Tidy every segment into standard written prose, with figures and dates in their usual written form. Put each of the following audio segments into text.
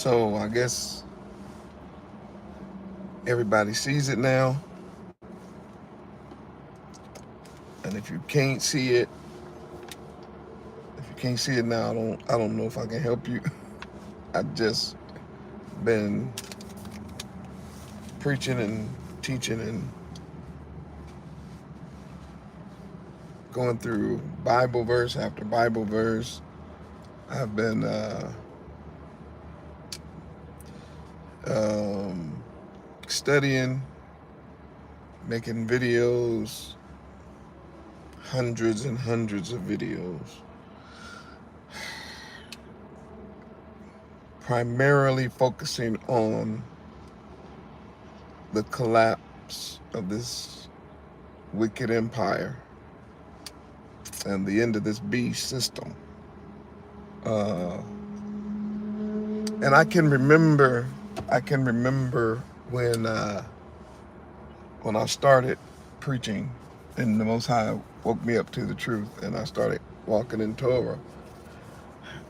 So I guess everybody sees it now. And if you can't see it, now, I don't know if I can help you. I've just been preaching and teaching and going through Bible verse after Bible verse. I've been studying, making videos, hundreds and hundreds of videos, primarily focusing on the collapse of this wicked empire and the end of this beast system. And I can remember when I started preaching and the Most High woke me up to the truth and I started walking in Torah.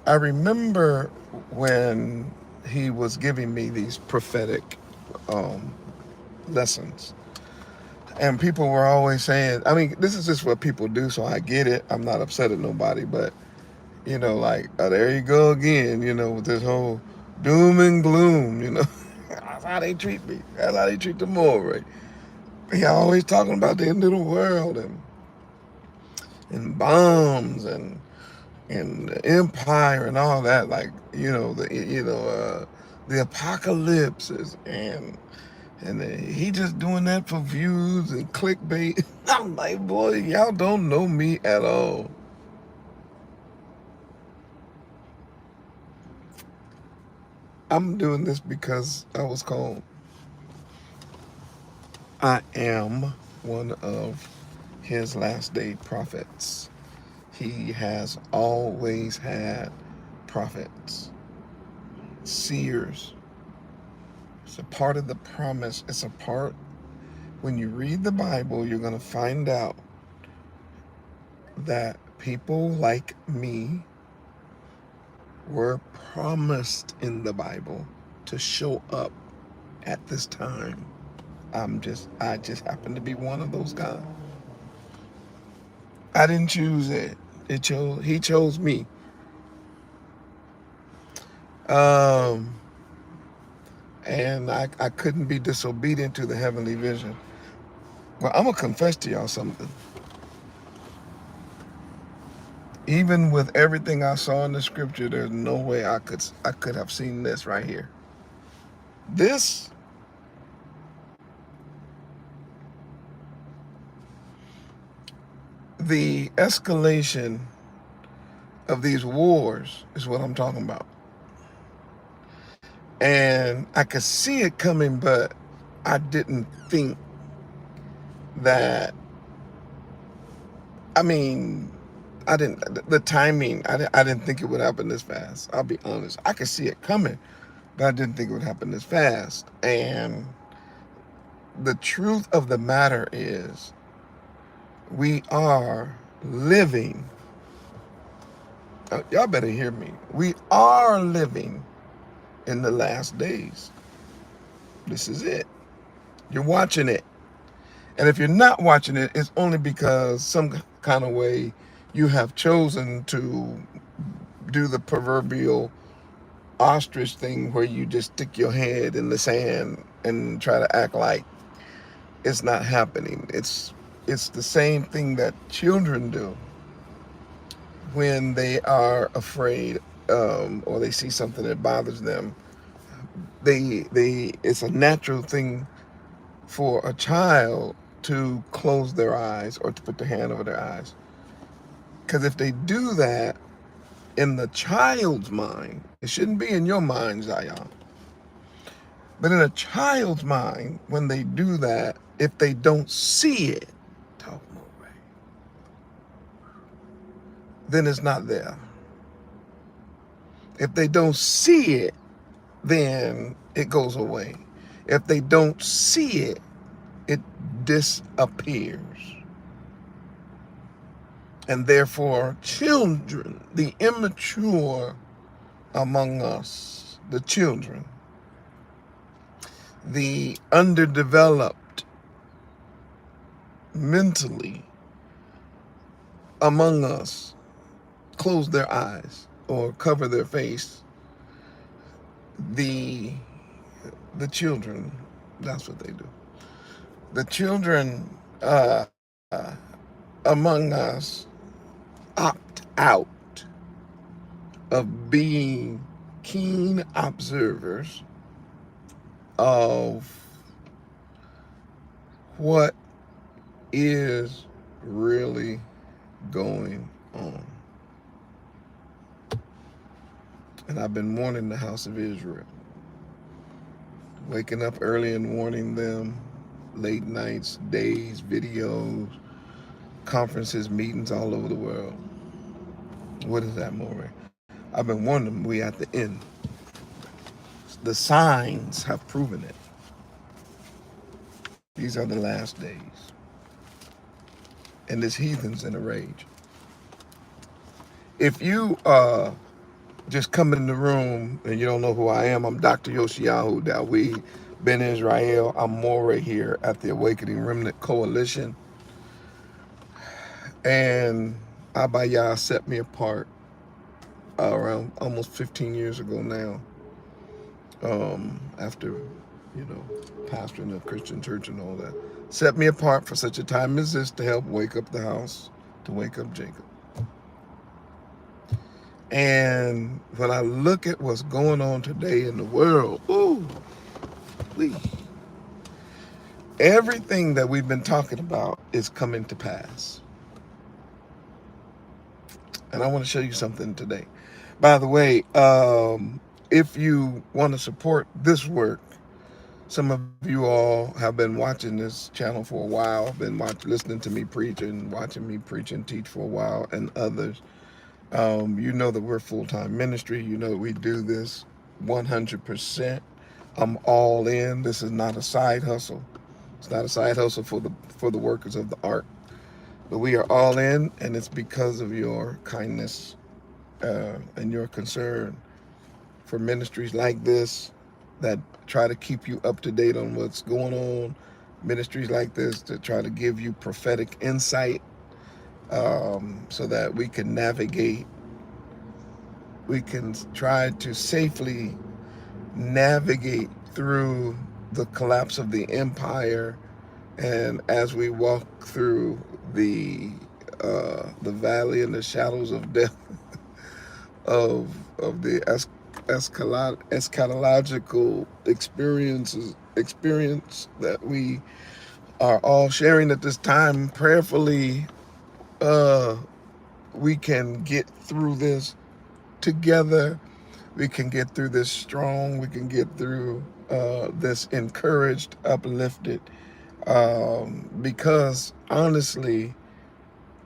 I remember when he was giving me these prophetic lessons. And people were always saying, I mean, this is just what people do, so I get it. I'm not upset at nobody, but, you know, like, oh, there you go again, you know, with this whole doom and gloom, you know. That's how they treat me. That's how they treat the Moreh. He always talking about the end of the world and bombs and empire and all that, like, you know, the apocalypse and he just doing that for views and clickbait. I'm like, boy, y'all don't know me at all. I'm doing this because I was called. I am one of his last day prophets. He has always had prophets, seers. It's a part of the promise. It's a part, when you read the Bible, you're going to find out that people like me were promised in the Bible to show up at this time. I just happen to be one of those guys. I didn't choose it. He chose me. And I couldn't be disobedient to the heavenly vision. Well, I'm gonna confess to y'all something. Even with everything I saw in the scripture, there's no way I could have seen this right here. This the escalation of these wars is what I'm talking about. And I could see it coming, but I didn't think that, the timing, I didn't think it would happen this fast. I'll be honest. I could see it coming, but I didn't think it would happen this fast. And the truth of the matter is, we are living, y'all better hear me, we are living in the last days. This is it. You're watching it. And if you're not watching it, it's only because some kind of way you have chosen to do the proverbial ostrich thing where you just stick your head in the sand and try to act like it's not happening. It's the same thing that children do when they are afraid or they see something that bothers them. It's a natural thing for a child to close their eyes or to put their hand over their eyes. Because if they do that, in the child's mind, it shouldn't be in your mind, Zion, but in a child's mind, when they do that, if they don't see it, then it's not there. If they don't see it, then it goes away. If they don't see it, it disappears. And therefore, children, the immature among us, the children, the underdeveloped mentally among us close their eyes or cover their face. The children, that's what they do. The children among us opt out of being keen observers of what is really going on. And I've been warning the house of Israel, waking up early and warning them, late nights, days, videos, conferences, meetings all over the world. What is that, Moreh? I've been warning them, we at the end. The signs have proven it. These are the last days. And this heathen's in a rage. If you just come in the room and you don't know who I am, I'm Dr. Yoshiyahu Dawi Ben Israel. I'm Moreh here at the Awakening Remnant Koalition. And Abba Yah set me apart around almost 15 years ago now, after, pastoring a Christian church and all that. Set me apart for such a time as this to help wake up the house, to wake up Jacob. And when I look at what's going on today in the world, ooh, please, everything that we've been talking about is coming to pass. And I want to show you something today. By the way, if you want to support this work, some of you all have been watching this channel for a while, been listening to me preach and watching me preach and teach for a while, and others. You know that we're full-time ministry. You know that we do this 100%. I'm all in. This is not a side hustle. It's not a side hustle for the workers of the ARK. But we are all in, and it's because of your kindness and your concern for ministries like this that try to keep you up to date on what's going on. Ministries like this that try to give you prophetic insight, so that we can navigate, we can try to safely navigate through the collapse of the empire, and as we walk through the valley and the shadows of death of the eschatological experience that we are all sharing at this time, prayerfully, we can get through this together. We can get through this strong. We can get through this encouraged, uplifted, because honestly,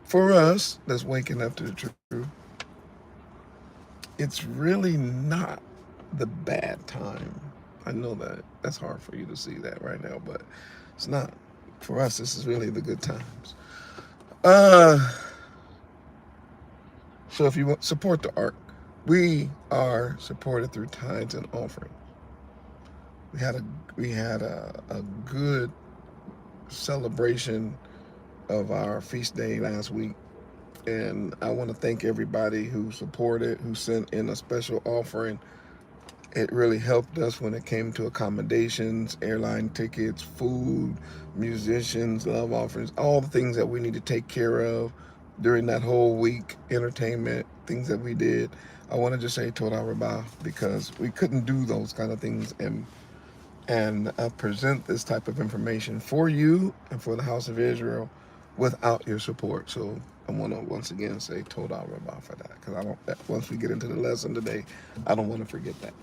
for us that's waking up to the truth, it's really not the bad time. I know that that's hard for you to see that right now, but it's not. For us, this is really the good times. So if you want support the ARK, we are supported through tithes and offerings. We had a good celebration of our feast day last week, and I want to thank everybody who supported, who sent in a special offering. It really helped us when it came to accommodations, airline tickets, food, musicians, love offerings, all the things that we need to take care of during that whole week, entertainment, things that we did. I want to just say Todah Rabbah, because we couldn't do those kind of things and present this type of information for you and for the house of Israel without your support. So I want to once again say Todah Rabbah for that, because once we get into the lesson today, I don't want to forget that.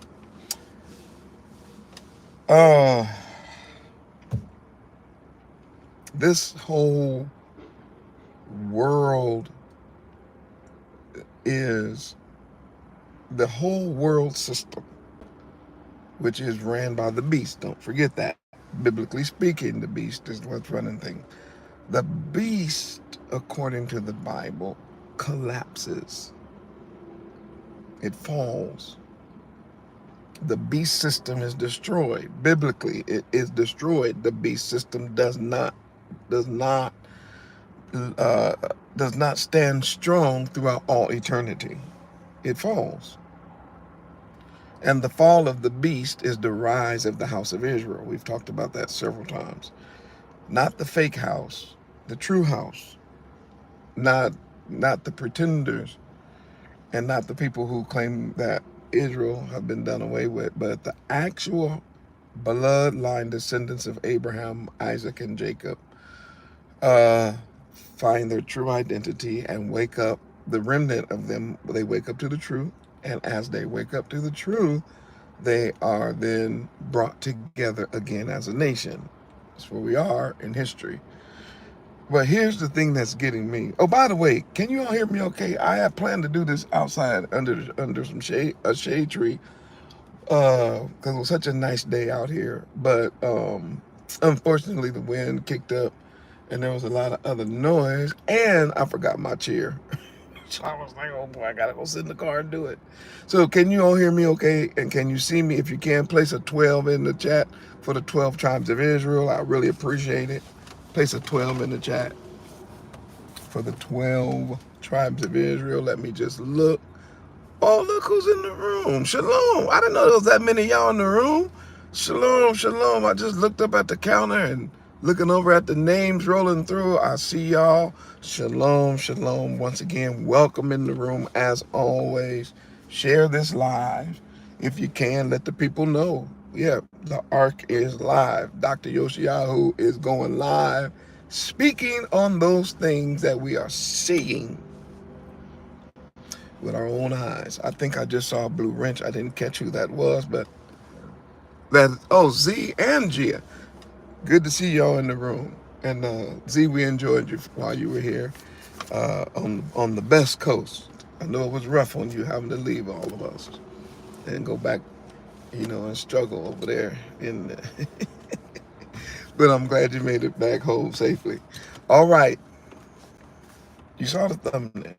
This whole world is the whole world system, which is ran by the beast. Don't forget that. Biblically speaking, the beast is what's running things. The beast, according to the Bible, collapses. It falls. The beast system is destroyed. Biblically, it is destroyed. The beast system does not uh, stand strong throughout all eternity. It falls. And the fall of the beast is the rise of the house of Israel. We've talked about that several times. Not the fake house, the true house. Not the pretenders, and not the people who claim that Israel have been done away with, but the actual bloodline descendants of Abraham, Isaac, and Jacob find their true identity and wake up. The remnant of them, they wake up to the truth, and as they wake up to the truth, they are then brought together again as a nation. That's where we are in history. But here's the thing that's getting me. Oh, by the way, can you all hear me okay? I had planned to do this outside under some shade, a shade tree, because it was such a nice day out here. But unfortunately, the wind kicked up, and there was a lot of other noise, and I forgot my chair. So I was like, oh boy, I gotta go sit in the car and do it. So can you all hear me okay? And can you see me? If you can, place a 12 in the chat for the 12 tribes of Israel. I really appreciate it. Place a 12 in the chat for the 12 tribes of Israel. Let me just look. Oh, look who's in the room. Shalom. I didn't know there was that many of y'all in the room. Shalom, shalom. I just looked up at the counter and looking over at the names rolling through. I see y'all. Shalom, shalom. Once again, welcome in the room as always. Share this live. If you can, let the people know. Yeah, the ARK is live. Dr. Yoshiyahu is going live, speaking on those things that we are seeing with our own eyes. I think I just saw a blue wrench. I didn't catch who that was, but Z and Gia. Good to see y'all in the room. And Z, we enjoyed you while you were here on the best coast. I know it was rough on you having to leave all of us and go back, and struggle over there. But I'm glad you made it back home safely. All right. You saw the thumbnail.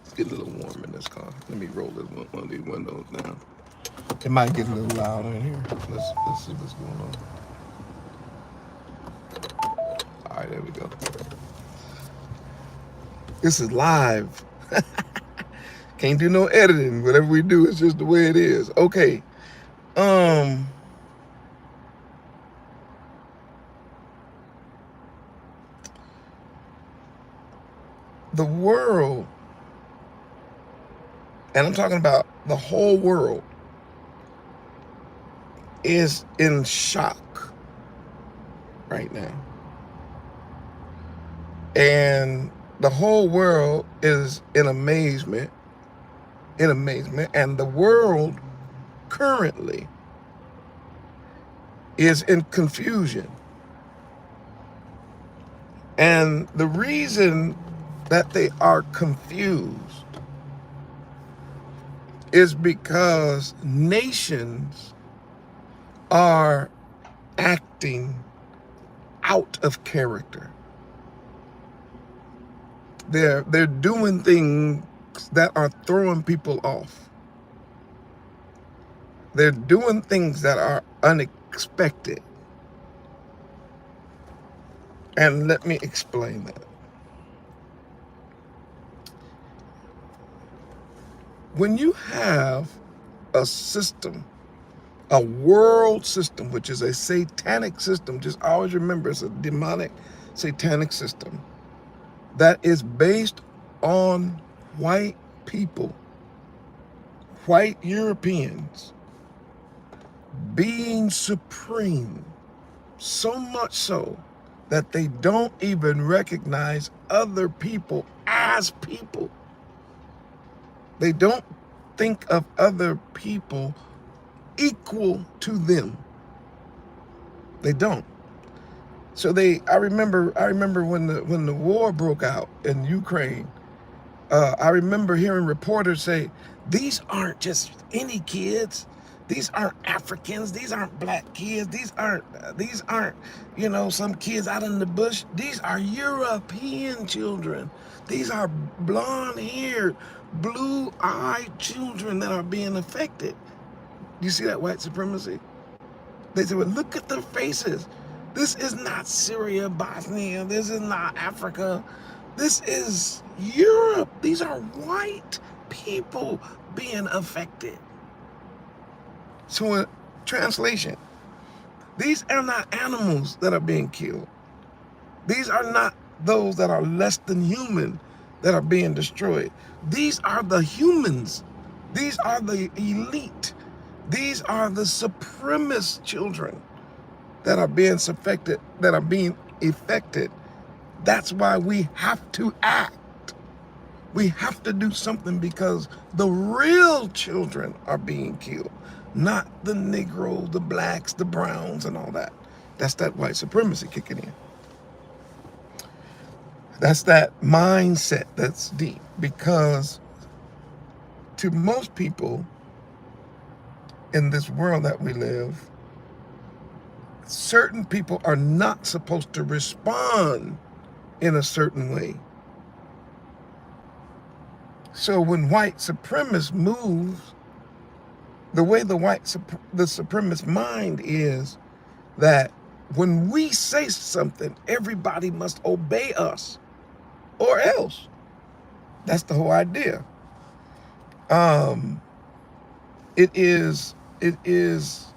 It's getting a little warm in this car. Let me roll this one of these windows down. It might get a little louder in here. Let's see what's going on. All right, there we go. This is live. Can't do no editing. Whatever we do, it's just the way it is. Okay. The world, and I'm talking about the whole world, is in shock right now. And the whole world is in amazement, and the world currently is in confusion. And the reason that they are confused is because nations are acting out of character. They're doing things that are throwing people off. They're doing things that are unexpected. And let me explain that. When you have a system, a world system, which is a satanic system, just always remember it's a demonic, satanic system that is based on white people, white Europeans being supreme, so much so that they don't even recognize other people as people. They don't think of other people equal to them. They don't. So I remember when the war broke out in Ukraine. I remember hearing reporters say, these aren't just any kids. These aren't Africans. These aren't black kids. These aren't, some kids out in the bush. These are European children. These are blonde-haired, blue-eyed children that are being affected. You see that white supremacy? They say, well, look at their faces. This is not Syria, Bosnia. This is not Africa. This is Europe. These are white people being affected. So in translation, these are not animals that are being killed. These are not those that are less than human that are being destroyed. These are the humans. These are the elite. These are the supremacist children that are being affected, that are being affected. That's why we have to act. We have to do something because the real children are being killed, not the Negroes, the blacks, the browns, and all that. That's that white supremacy kicking in. That's that mindset that's deep, because to most people in this world that we live, certain people are not supposed to respond in a certain way. So when white supremacist moves, the way the supremacist mind is that when we say something, everybody must obey us or else. That's the whole idea. It is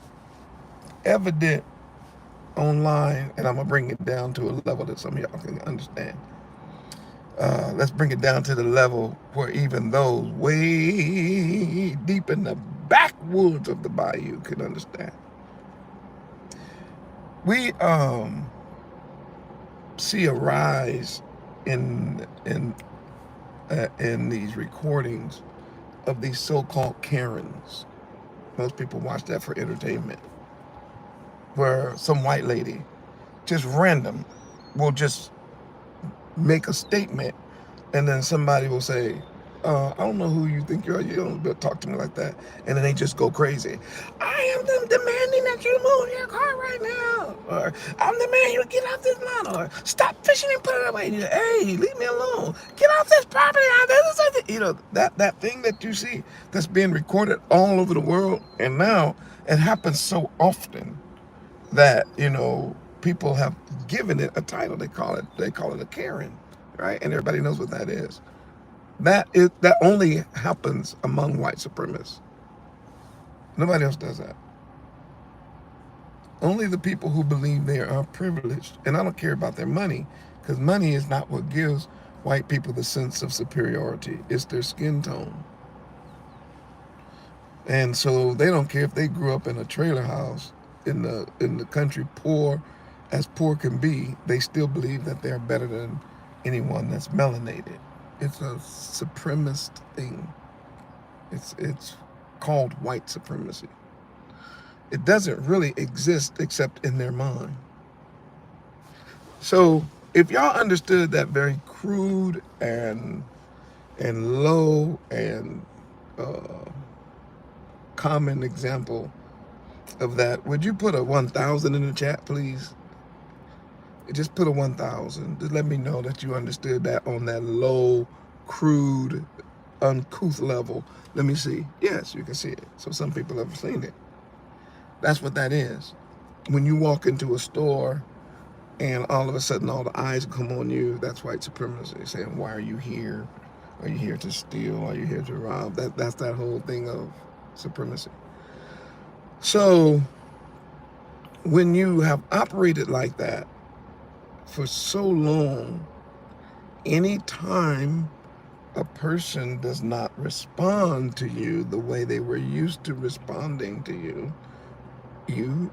evident online, and I'm gonna bring it down to a level that some of y'all can understand. Let's bring it down to the level where even those way deep in the backwoods of the bayou can understand. We see a rise in these recordings of these so-called Karens. Most people watch that for entertainment, where some white lady, just random, will just make a statement, and then somebody will say, I don't know who you think you are, you don't talk to me like that, and then they just go crazy. I am demanding that you move your car right now, or I'm demanding you get off this lawn, or stop fishing and put it away. And hey, leave me alone. Get off this property. You know, that thing that you see that's being recorded all over the world, and now it happens so often that, you know, people have given it a title. They call it a Karen, right? And everybody knows what that is. That only happens among white supremacists. Nobody else does that. Only the people who believe they are privileged. And I don't care about their money, because money is not what gives white people the sense of superiority. It's their skin tone. And so they don't care if they grew up in a trailer house in the country, poor as poor can be. They still believe that they're better than anyone that's melanated. It's a supremacist thing. It's called white supremacy. It doesn't really exist except in their mind. So if y'all understood that very crude and low and common example of that, would you put a 1,000 in the chat, please? Just put a 1,000. Just let me know that you understood that on that low, crude, uncouth level. Let me see. Yes, you can see it. So some people have seen it. That's what that is. When you walk into a store and all of a sudden all the eyes come on you, that's white supremacy. Saying, why are you here? Are you here to steal? Are you here to rob? That's that whole thing of supremacy. So when you have operated like that for so long, anytime a person does not respond to you the way they were used to responding to you, you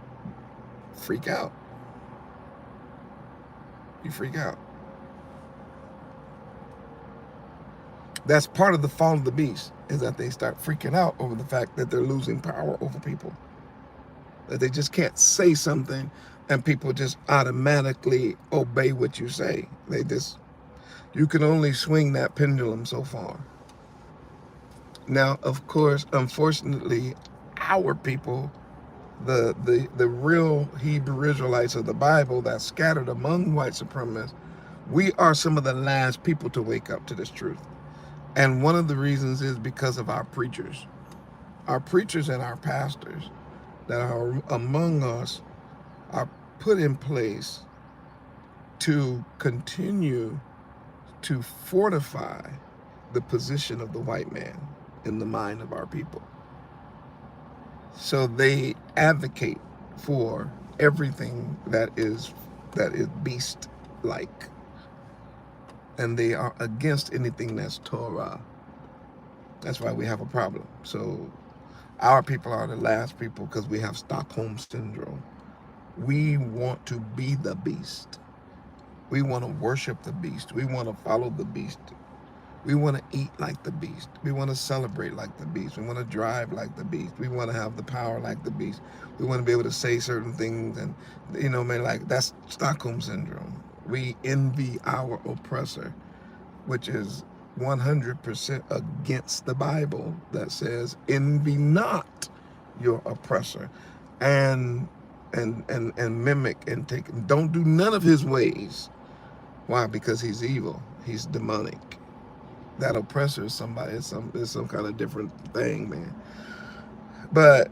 freak out. You freak out. That's part of the fall of the beast, is that they start freaking out over the fact that they're losing power over people. That they just can't say something and people just automatically obey what you say. You can only swing that pendulum so far. Now, of course, unfortunately, our people, the real Hebrew Israelites of the Bible that's scattered among white supremacists, we are some of the last people to wake up to this truth. And one of the reasons is because of our preachers. Our preachers and our pastors that are among us are put in place to continue to fortify the position of the white man in the mind of our people. So they advocate for everything that is beast-like, and they are against anything that's Torah. That's why we have a problem. So our people are the last people because we have Stockholm syndrome. We want to be the beast. We want to worship the beast. We want to follow the beast. We want to eat like the beast. We want to celebrate like the beast. We want to drive like the beast. We want to have the power like the beast. We want to be able to say certain things, and man, like that's Stockholm syndrome. We envy our oppressor, which is 100% against the Bible that says, envy not your oppressor, and mimic and take. Don't do none of his ways. Why? Because he's evil. He's demonic. That oppressor is somebody. Is some kind of different thing, man. But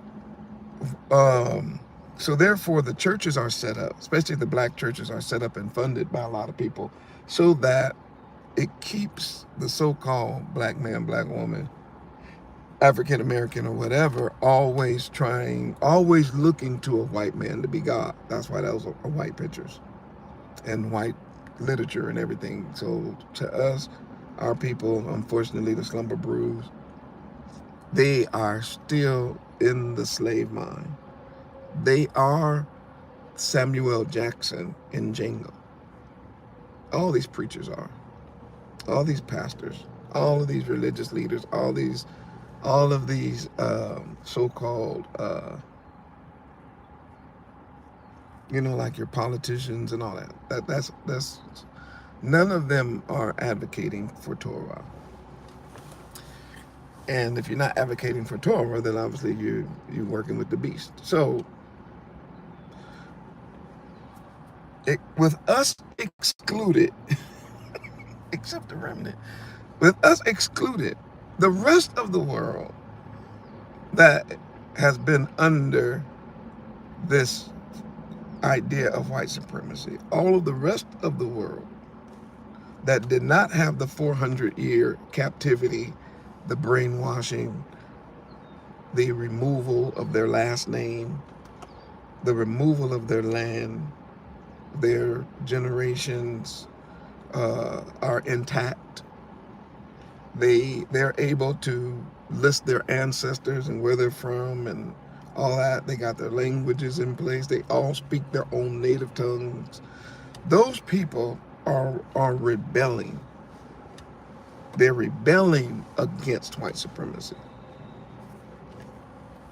so therefore, the churches are set up, especially the black churches, are set up and funded by a lot of people, so that it keeps the so-called black man, black woman, African American or whatever, always looking to a white man to be God. That's why those are white pictures and white literature and everything. So to us, our people, unfortunately, the slumber brews, they are still in the slave mind. They are Samuel Jackson in Django. All these preachers are. All these pastors, all of these religious leaders, all of these so-called, like your politicians and all that. That's none of them are advocating for Torah. And if you're not advocating for Torah, then obviously you're working with the beast. So with us excluded, except the remnant, with us excluded, the rest of the world that has been under this idea of white supremacy, all of the rest of the world that did not have the 400-year captivity, the brainwashing, the removal of their last name, the removal of their land, their generations are intact. They're able to list their ancestors and where they're from and all that. They got their languages in place. They all speak their own native tongues. Those people are rebelling. They're rebelling against white supremacy.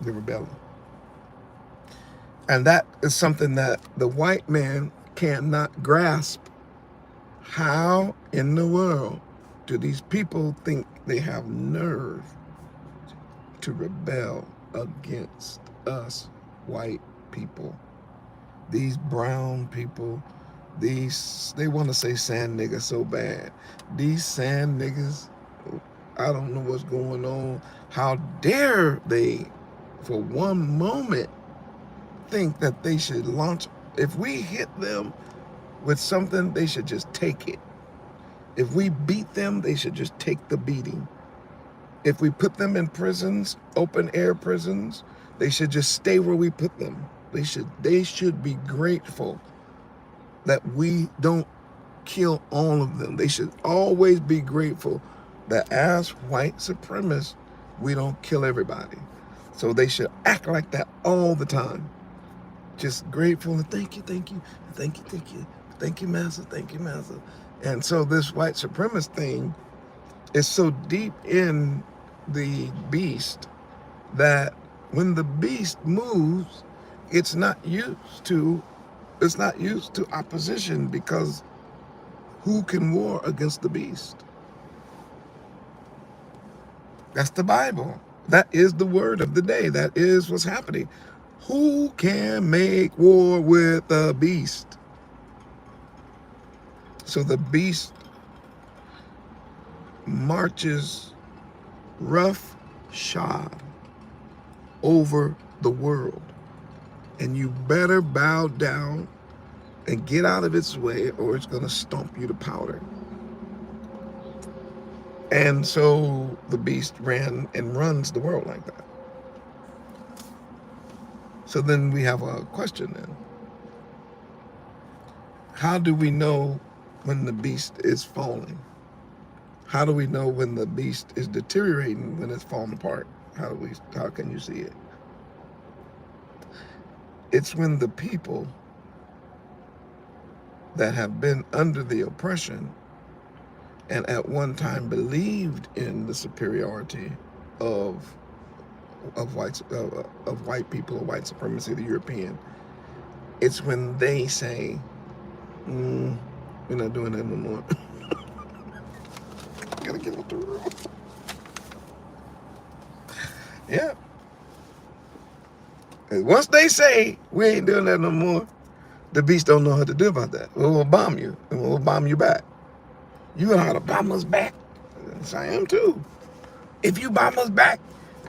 They're rebelling. And that is something that the white man cannot grasp. How in the world do these people think they have nerve to rebel against us white people? These brown people, they want to say sand niggas so bad. These sand niggas, I don't know what's going on. How dare they, for one moment, think that they should launch. If we hit them with something, they should just take it. If we beat them, they should just take the beating. If we put them in prisons, open air prisons, they should just stay where we put them. They should be grateful that we don't kill all of them. They should always be grateful that as white supremacists, we don't kill everybody. So they should act like that all the time. Just grateful and thank you, master. And so this white supremacist thing is so deep in the beast that when the beast moves, it's not used to opposition, because who can war against the beast? That's the Bible. That is the word of the day. That is what's happening. Who can make war with the beast? So the beast marches rough shod over the world. And you better bow down and get out of its way, or it's going to stomp you to powder. And so the beast ran and runs the world like that. So then we have a question then. How do we know when the beast is falling? How do we know when the beast is deteriorating, when it's falling apart? How can you see it? It's when the people that have been under the oppression and at one time believed in the superiority of white people, or white supremacy, the European. It's when they say, we're not doing that no more. I gotta get out the room. Yeah. And once they say we ain't doing that no more, the beast don't know how to do about that. We'll bomb you, and we'll bomb you back. You know how to bomb us back? Yes, I am too. If you bomb us back,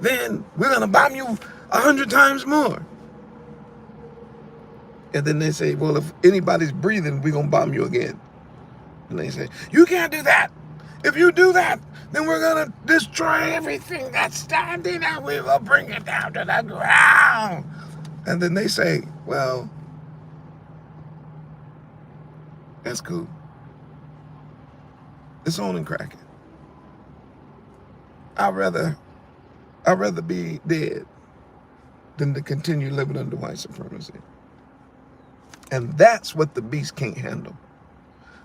then we're gonna bomb you 100 times more. And then they say, well, if anybody's breathing, we're gonna bomb you again. And they say, you can't do that. If you do that, then we're gonna destroy everything that's standing and we will bring it down to the ground. And then they say, well, that's cool. It's on and cracking. I'd rather be dead than to continue living under white supremacy. And that's what the beast can't handle.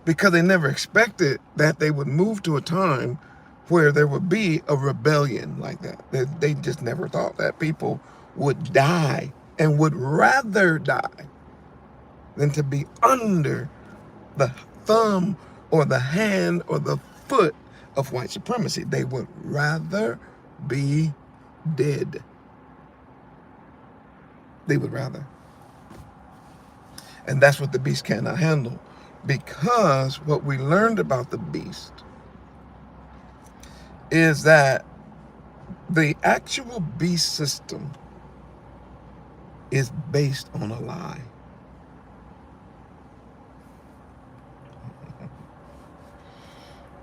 Because they never expected that they would move to a time where there would be a rebellion like that. They just never thought that people would die and would rather die than to be under the thumb or the hand or the foot of white supremacy. They would rather be dead. They would rather. And that's what the beast cannot handle. Because what we learned about the beast is that the actual beast system is based on a lie.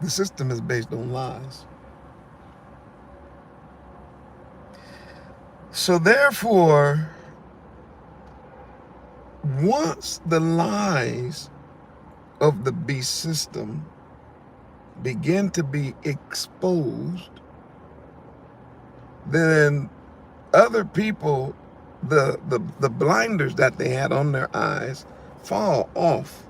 The system is based on lies. So therefore, once the lies of the beast system begin to be exposed, then other people, the blinders that they had on their eyes fall off,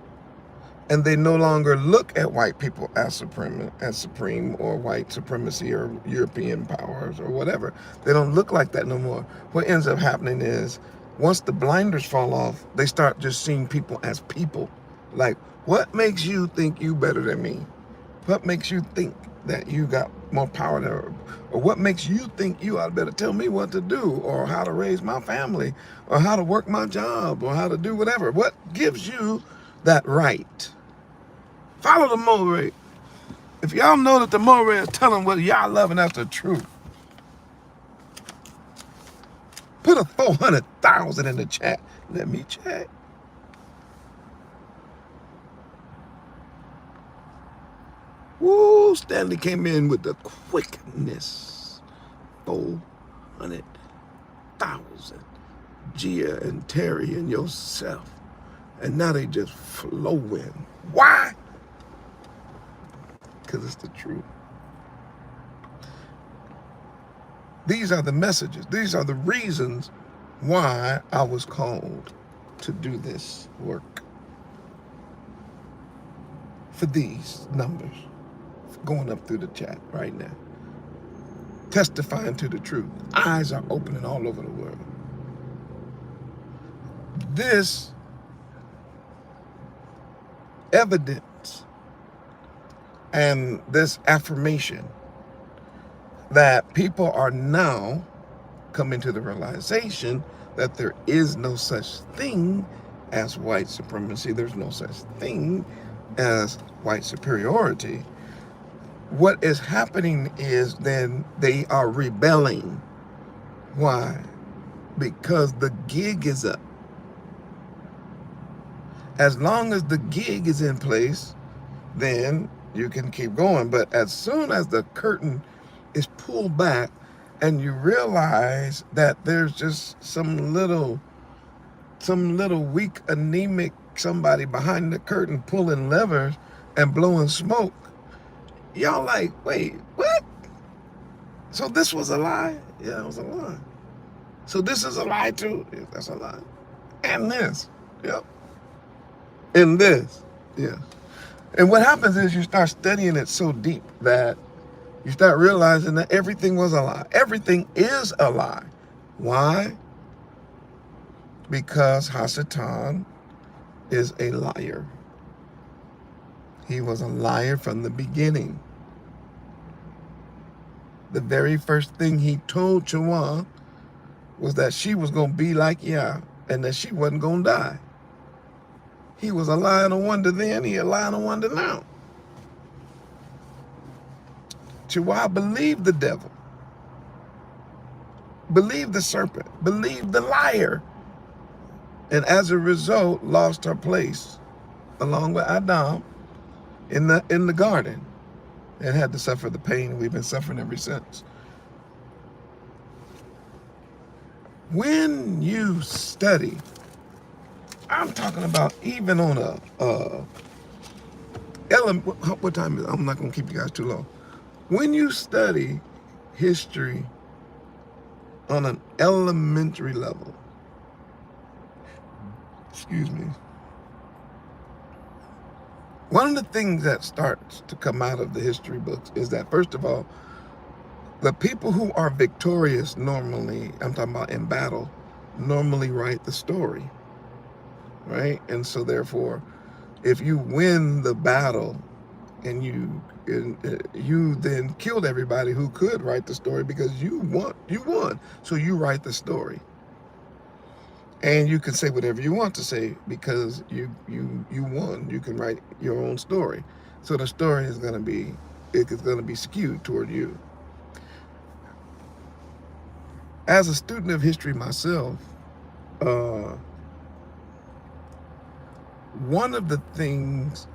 and they no longer look at white people as supreme or white supremacy or European powers or whatever. They don't look like that no more. What ends up happening is, once the blinders fall off, they start just seeing people as people. Like, what makes you think you better than me? What makes you think that you got more power than her? Or what makes you think you ought to better tell me what to do, or how to raise my family, or how to work my job, or how to do whatever? What gives you that right? Follow the Moreh. If y'all know that the Moreh is telling what y'all love and that's the truth, put a 400,000 in the chat. Let me check. Woo, Stanley came in with the quickness. 400,000. Gia and Terry and yourself. And now they just flowing. Why? Because it's the truth. These are the messages. These are the reasons why I was called to do this work. For these numbers going up through the chat right now. Testifying to the truth. Eyes are opening all over the world. This evidence and this affirmation that people are now coming to the realization that there is no such thing as white supremacy. There's no such thing as white superiority. What is happening is then they are rebelling. Why? because the gig is up. As long as the gig is in place, then you can keep going. But as soon as the curtain is pulled back and you realize that there's just some little weak, anemic somebody behind the curtain pulling levers and blowing smoke, y'all like, wait, what? So this was a lie? Yeah, it was a lie. So this is a lie too? Yeah, that's a lie. And this, yep. And this, yeah. And what happens is you start studying it so deep that you start realizing that everything was a lie. Everything is a lie. Why? Because Hasatan is a liar. He was a liar from the beginning. The very first thing he told Chawan was that she was going to be like Yah and that she wasn't going to die. He was a lie and a wonder then. He a lie and a wonder now. Chawan believed the devil, believed the serpent, believed the liar, and as a result lost her place along with Adam in the garden and had to suffer the pain we've been suffering ever since. When you study, I'm talking about even on what time is it? I'm not going to keep you guys too long. When you study history on an elementary level, excuse me, one of the things that starts to come out of the history books is that, first of all, the people who are victorious normally, I'm talking about in battle, normally write the story, right? And so therefore, if you win the battle and you then killed everybody who could write the story because you won. So you write the story. And you can say whatever you want to say because you won. You can write your own story. So the story is going to be skewed toward you. As a student of history myself, one of the things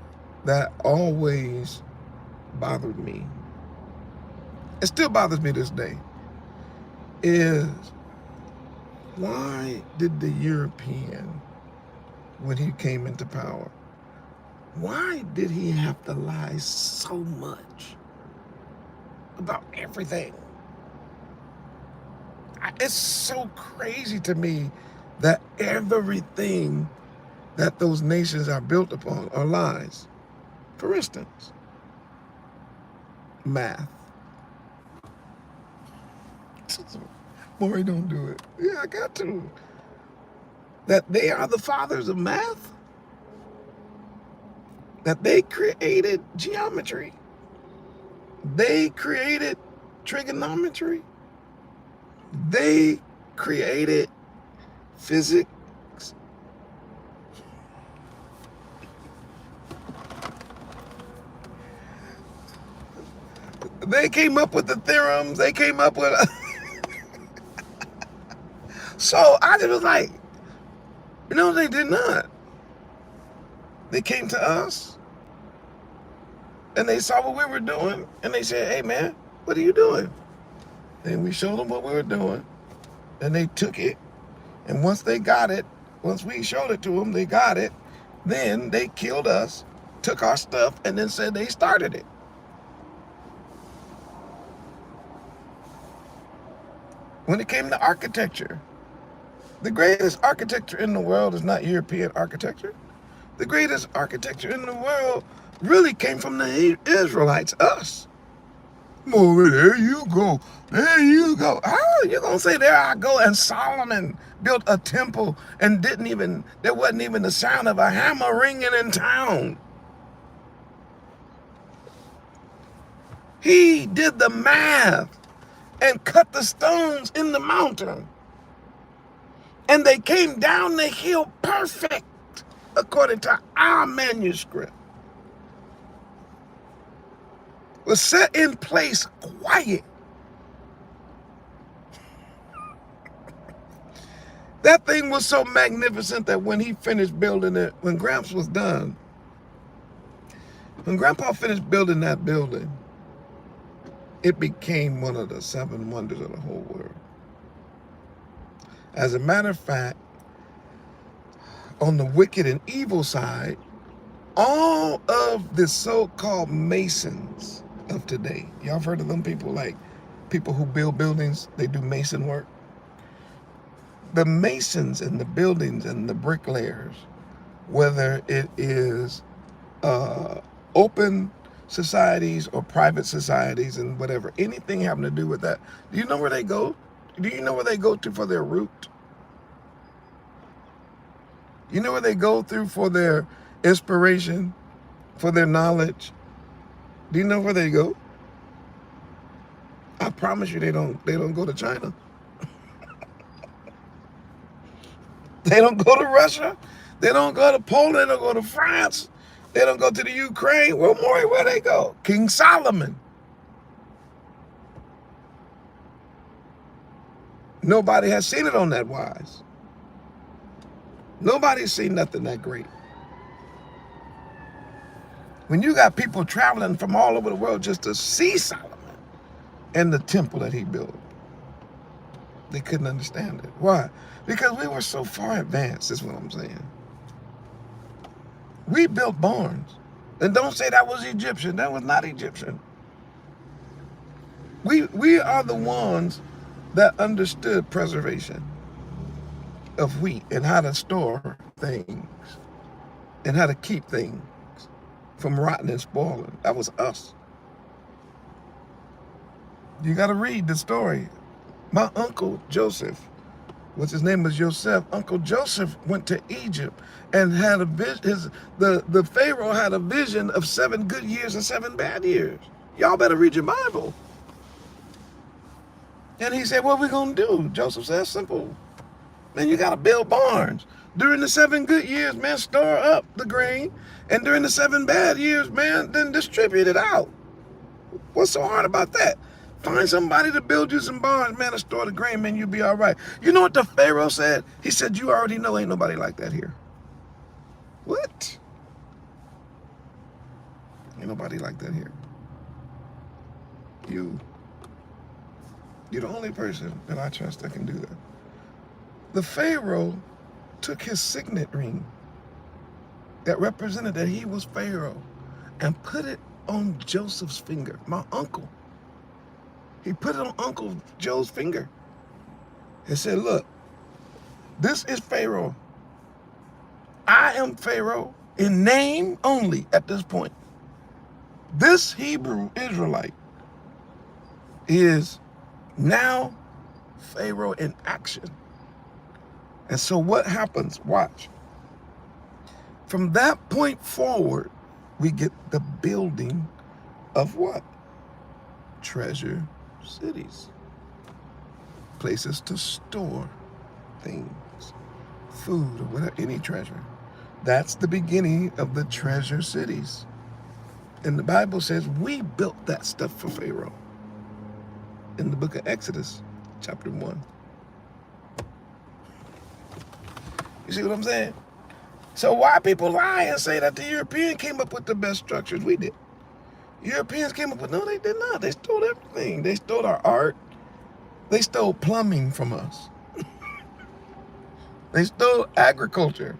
that always bothered me, it still bothers me this day, is why did the European, when he came into power, why did he have to lie so much about everything? It's so crazy to me that everything that those nations are built upon are lies. For instance, math. Maury, don't do it. Yeah, I got to. That they are the fathers of math. That they created geometry. They created trigonometry. They created physics. They came up with the theorems. They came up with... So I just was like, no, they did not. They came to us and they saw what we were doing and they said, hey man, what are you doing? And we showed them what we were doing and they took it. And once they got it, once we showed it to them, they got it. Then they killed us, took our stuff, and then said they started it. When it came to architecture, the greatest architecture in the world is not European architecture. The greatest architecture in the world really came from the Israelites, us. Well, there you go. There you go. How are you going to say there I go? And Solomon built a temple and there wasn't even the sound of a hammer ringing in town. He did the math and cut the stones in the mountain. And they came down the hill perfect, according to our manuscript. Was set in place quiet. That thing was so magnificent that when he finished building it, when Gramps was done, when Grandpa finished building that building, it became one of the 7 wonders of the whole world. As a matter of fact, on the wicked and evil side, all of the so-called Masons of today, y'all have heard of them people, like people who build buildings, they do Mason work. The Masons and the buildings and the bricklayers, whether it is open societies or private societies and whatever, anything having to do with that, do you know where they go? Do you know where they go to for their root? You know where they go through for their inspiration, for their knowledge? Do you know where they go? I promise you they don't go to China. They don't go to Russia. They don't go to Poland. They don't go to France. They don't go to the Ukraine. Well, Maury, where they go? King Solomon. Nobody has seen it on that wise. Nobody's seen nothing that great. When you got people traveling from all over the world just to see Solomon and the temple that he built, they couldn't understand it. Why? Because we were so far advanced, is what I'm saying. We built barns. And don't say that was Egyptian. That was not Egyptian. We are the ones that understood preservation of wheat and how to store things and how to keep things from rotting and spoiling. That was us. You got to read the story. My uncle Joseph, what's his name was Joseph. Uncle Joseph went to Egypt and had a vision. The Pharaoh had a vision of 7 good years and 7 bad years. Y'all better read your Bible. And he said, what are we going to do? Joseph said, simple. Man, you got to build barns. During the 7 good years, man, store up the grain. And during the 7 bad years, man, then distribute it out. What's so hard about that? Find somebody to build you some barns, man, to store the grain, man, you'll be all right. You know what the Pharaoh said? He said, you already know ain't nobody like that here. What? Ain't nobody like that here. You're the only person that I trust that can do that. The Pharaoh took his signet ring that represented that he was Pharaoh and put it on Joseph's finger, my uncle. He put it on Uncle Joe's finger and said, look, this is Pharaoh. I am Pharaoh in name only at this point. This Hebrew Israelite is now Pharaoh in action. And so what happens? Watch. From that point forward, we get the building of what? Treasure cities. Places to store things, food, or whatever, any treasure. That's the beginning of the treasure cities. And the Bible says we built that stuff for Pharaoh in the book of Exodus, chapter 1. You see what I'm saying? So why people lie and say that the European came up with the best structures? We did. Europeans came up with, no, they did not. They stole everything. They stole our art. They stole plumbing from us. They stole agriculture.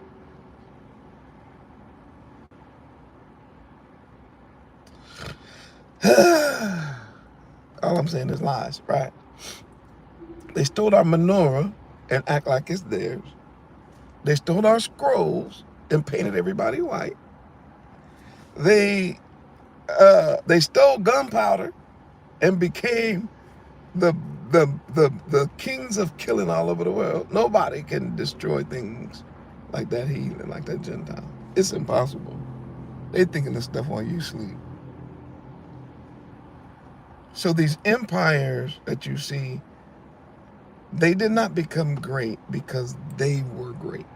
All I'm saying is lies, right? They stole our menorah and act like it's theirs. They stole our scrolls and painted everybody white. They stole gunpowder and became the kings of killing all over the world. Nobody can destroy things like that heathen, like that Gentile. It's impossible. They thinking this stuff while you sleep. So these empires that you see, they did not become great because they were great.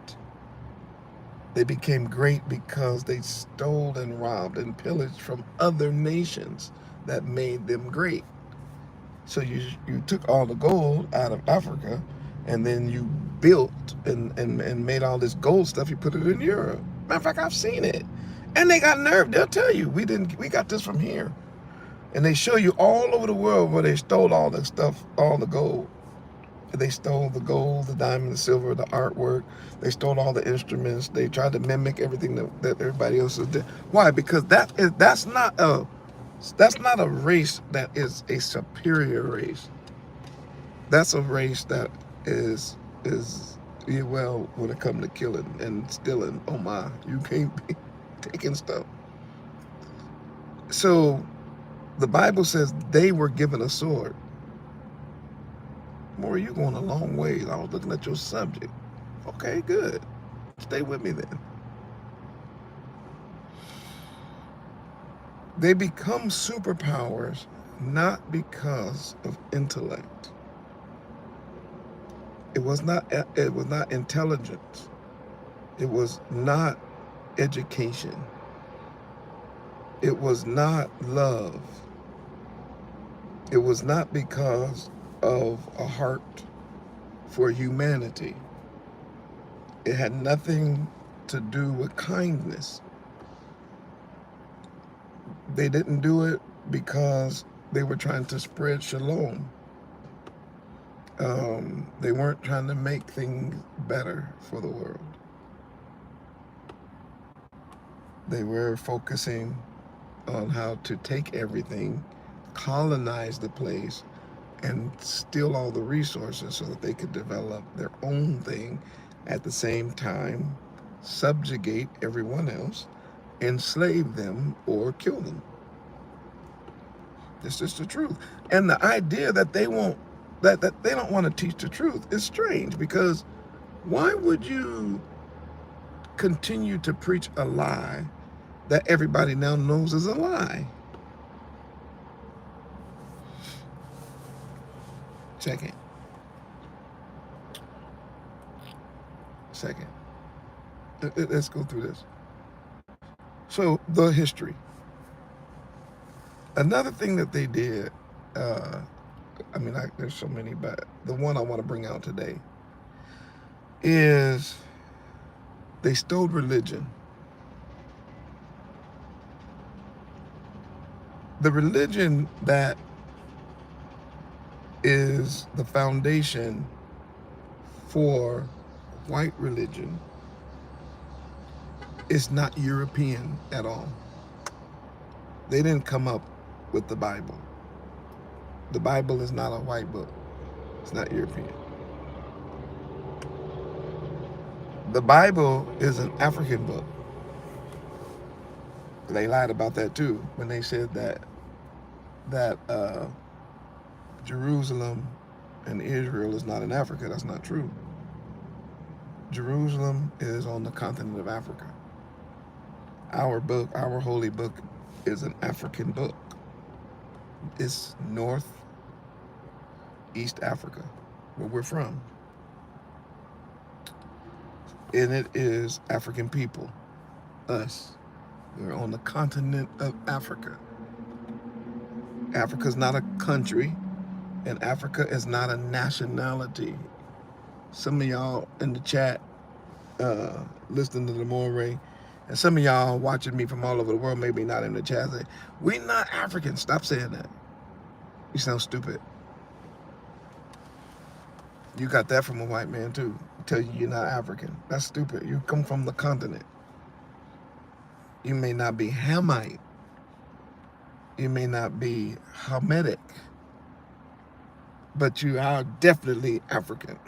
They became great because they stole and robbed and pillaged from other nations that made them great. So you took all the gold out of Africa and then you built and made all this gold stuff. He put it in Europe. Matter of fact, I've seen it. And they got nerve. They'll tell you, we got this from here. And they show you all over the world where they stole all the stuff, all the gold. They stole the gold, the diamond, the silver, the artwork. They stole all the instruments. They tried to mimic everything that everybody else did. Why? Because that's not a race that is a superior race. That's a race that is well, when it comes to killing and stealing, oh my, you can't be taking stuff. So the Bible says they were given a sword. More, you going a long ways. I was looking at your subject. Okay, good. Stay with me then. They become superpowers not because of intellect. It was not intelligence. It was not education. It was not love. It was not because of a heart for humanity. It had nothing to do with kindness. They didn't do it because they were trying to spread shalom. They weren't trying to make things better for the world. They were focusing on how to take everything, colonize the place, and steal all the resources so that they could develop their own thing, at the same time subjugate everyone else, enslave them, or kill them. This is the truth. And the idea that they won't, that they don't want to teach the truth is strange, because why would you continue to preach a lie that everybody now knows is a lie? Second. Let's go through this. So, the history. Another thing that they did, there's so many, but the one I want to bring out today is they stole religion. The religion that is the foundation for white religion is not European at all. They didn't come up with the Bible. The Bible is not a white book. It's not European. The Bible is an African book. They lied about that too when they said that Jerusalem and Israel is not in Africa. That's not true. Jerusalem is on the continent of Africa. Our book, our holy book, is an African book. It's East Africa, where we're from. And it is African people, us. We're on the continent of Africa. Africa's not a country, and Africa is not a nationality. Some of y'all in the chat listening to the Moray, and some of y'all watching me from all over the world, maybe not in the chat, say, we're not African. Stop saying that. You sound stupid. You got that from a white man too. Tell you you're not African. That's stupid. You come from the continent. You may not be Hamite. You may not be Hamitic. But you are definitely African.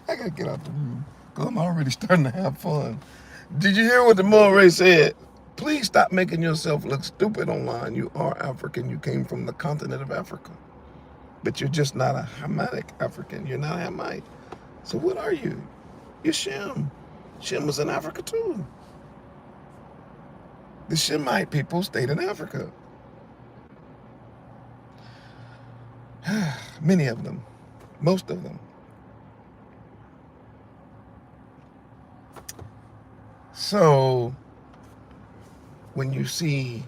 I gotta get out the room, because I'm already starting to have fun. Did you hear what the Moray said? Please stop making yourself look stupid online. You are African. You came from the continent of Africa. But you're just not a Hamitic African. You're not Hamite. So what are you? You're Shem. Shem was in Africa too. The Shemite people stayed in Africa. Many of them. Most of them. So when you see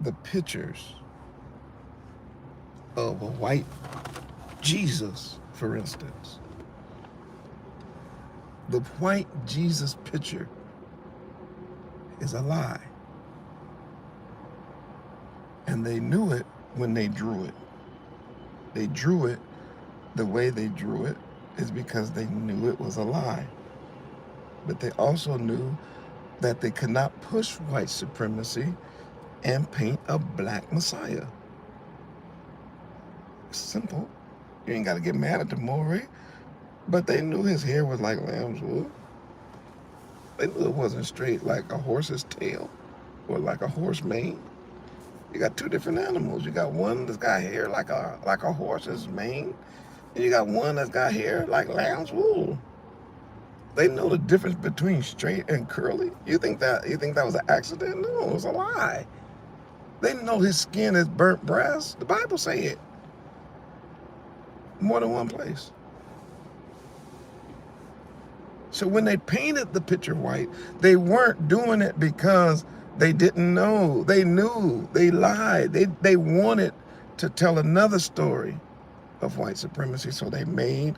the pictures of a white Jesus, for instance. The white Jesus picture is a lie. And they knew it when they drew it. They drew it the way they drew it is because they knew it was a lie. But they also knew that they could not push white supremacy and paint a black Messiah. It's simple. You ain't got to get mad at the Moreh. But they knew his hair was like lamb's wool. They knew it wasn't straight like a horse's tail or like a horse mane. You got two different animals. You got one that's got hair like a horse's mane, and you got one that's got hair like lamb's wool. They know the difference between straight and curly. You think that was an accident? No, it was a lie. They know his skin is burnt brass. The Bible say it. More than one place. So when they painted the picture white, they weren't doing it because they didn't know. They knew. They lied. They wanted to tell another story of white supremacy. So they made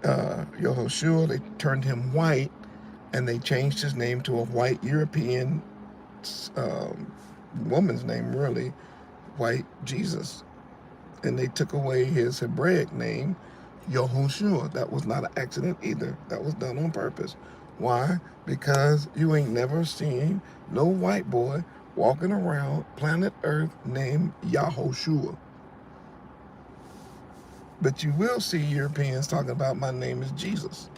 Yahushua, they turned him white, and they changed his name to a white European woman's name, really, white Jesus. And they took away his Hebraic name, Yahushua. That was not an accident either. That was done on purpose. Why? Because you ain't never seen no white boy walking around planet Earth named Yahushua. But you will see Europeans talking about my name is Jesus,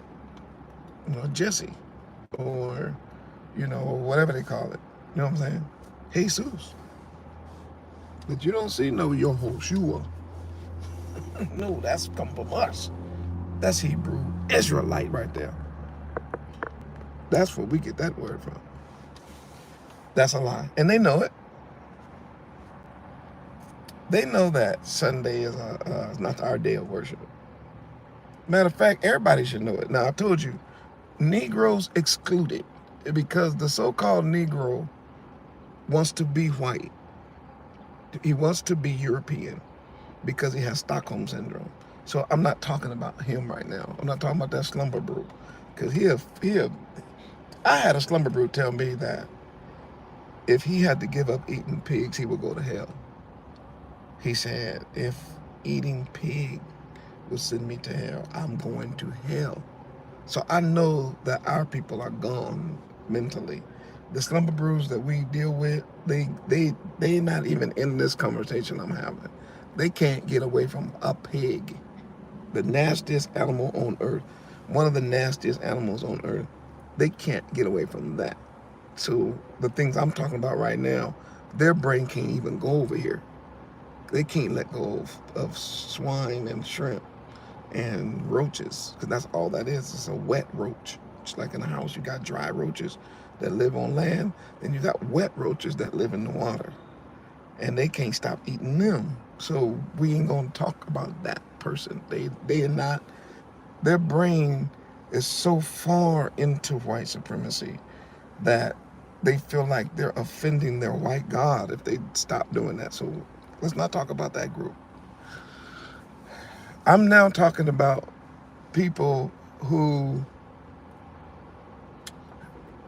Jesse, or, whatever they call it. You know what I'm saying? Jesus. But you don't see no Yahushua. No, that's come from us. That's Hebrew Israelite right there. That's where we get that word from. That's a lie. And they know it. They know that Sunday is not our day of worship. Matter of fact, everybody should know it. Now, I told you, Negroes excluded because the so-called Negro wants to be white. He wants to be European because he has Stockholm Syndrome. So I'm not talking about him right now. I'm not talking about that slumber brew. Because I had a slumber brew tell me that if he had to give up eating pigs, he would go to hell. He said, if eating pig will send me to hell, I'm going to hell. So I know that our people are gone mentally. The slumber brews that we deal with, they not even in this conversation I'm having. They can't get away from a pig, the nastiest animal on earth, one of the nastiest animals on earth. They can't get away from that. So the things I'm talking about right now, their brain can't even go over here. They can't let go of swine and shrimp and roaches, because that's all that is. It's a wet roach. Just like in a house, you got dry roaches that live on land, then you got wet roaches that live in the water. And they can't stop eating them. So we ain't gonna talk about that person. They are not, their brain is so far into white supremacy that they feel like they're offending their white God if they stop doing that. So let's not talk about that group. I'm now talking about people who,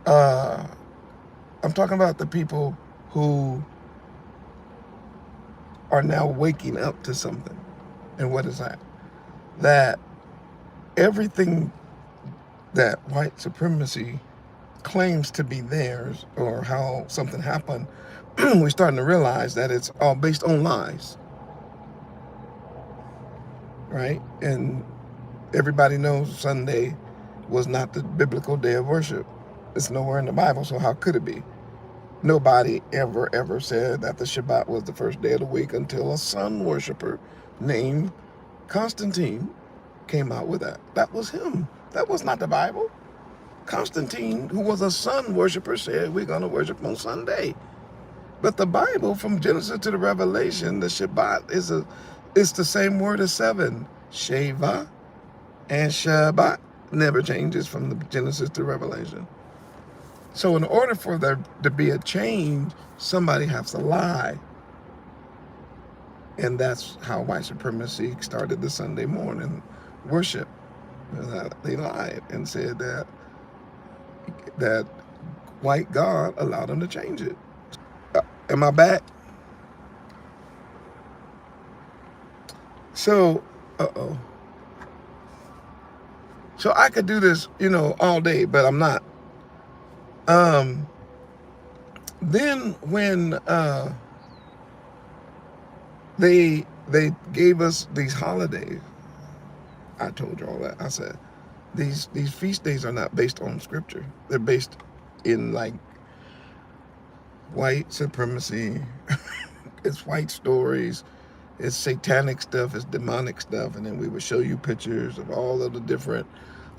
I'm talking about the people who are now waking up to something. And what is that? That everything that white supremacy claims to be theirs, or how something happened, we're starting to realize that it's all based on lies. Right? And everybody knows Sunday was not the biblical day of worship. It's nowhere in the Bible, so how could it be? Nobody ever said that the Shabbat was the first day of the week until a sun worshiper named Constantine came out with that. That was him. That was not the Bible. Constantine, who was a sun worshiper, said we're going to worship on Sunday. But the Bible, from Genesis to the Revelation, the Shabbat it's the same word as seven. Sheva and Shabbat never changes from the Genesis to Revelation. So in order for there to be a change, somebody has to lie. And that's how white supremacy started the Sunday morning worship. They lied and said that white God allowed them to change it. Am I back? So, So I could do this, all day, but I'm not. Then when they gave us these holidays, I told you all that. I said these feast days are not based on scripture. They're based in like white supremacy. It's white stories. It's satanic stuff. It's demonic stuff. And then we would show you pictures of all of the different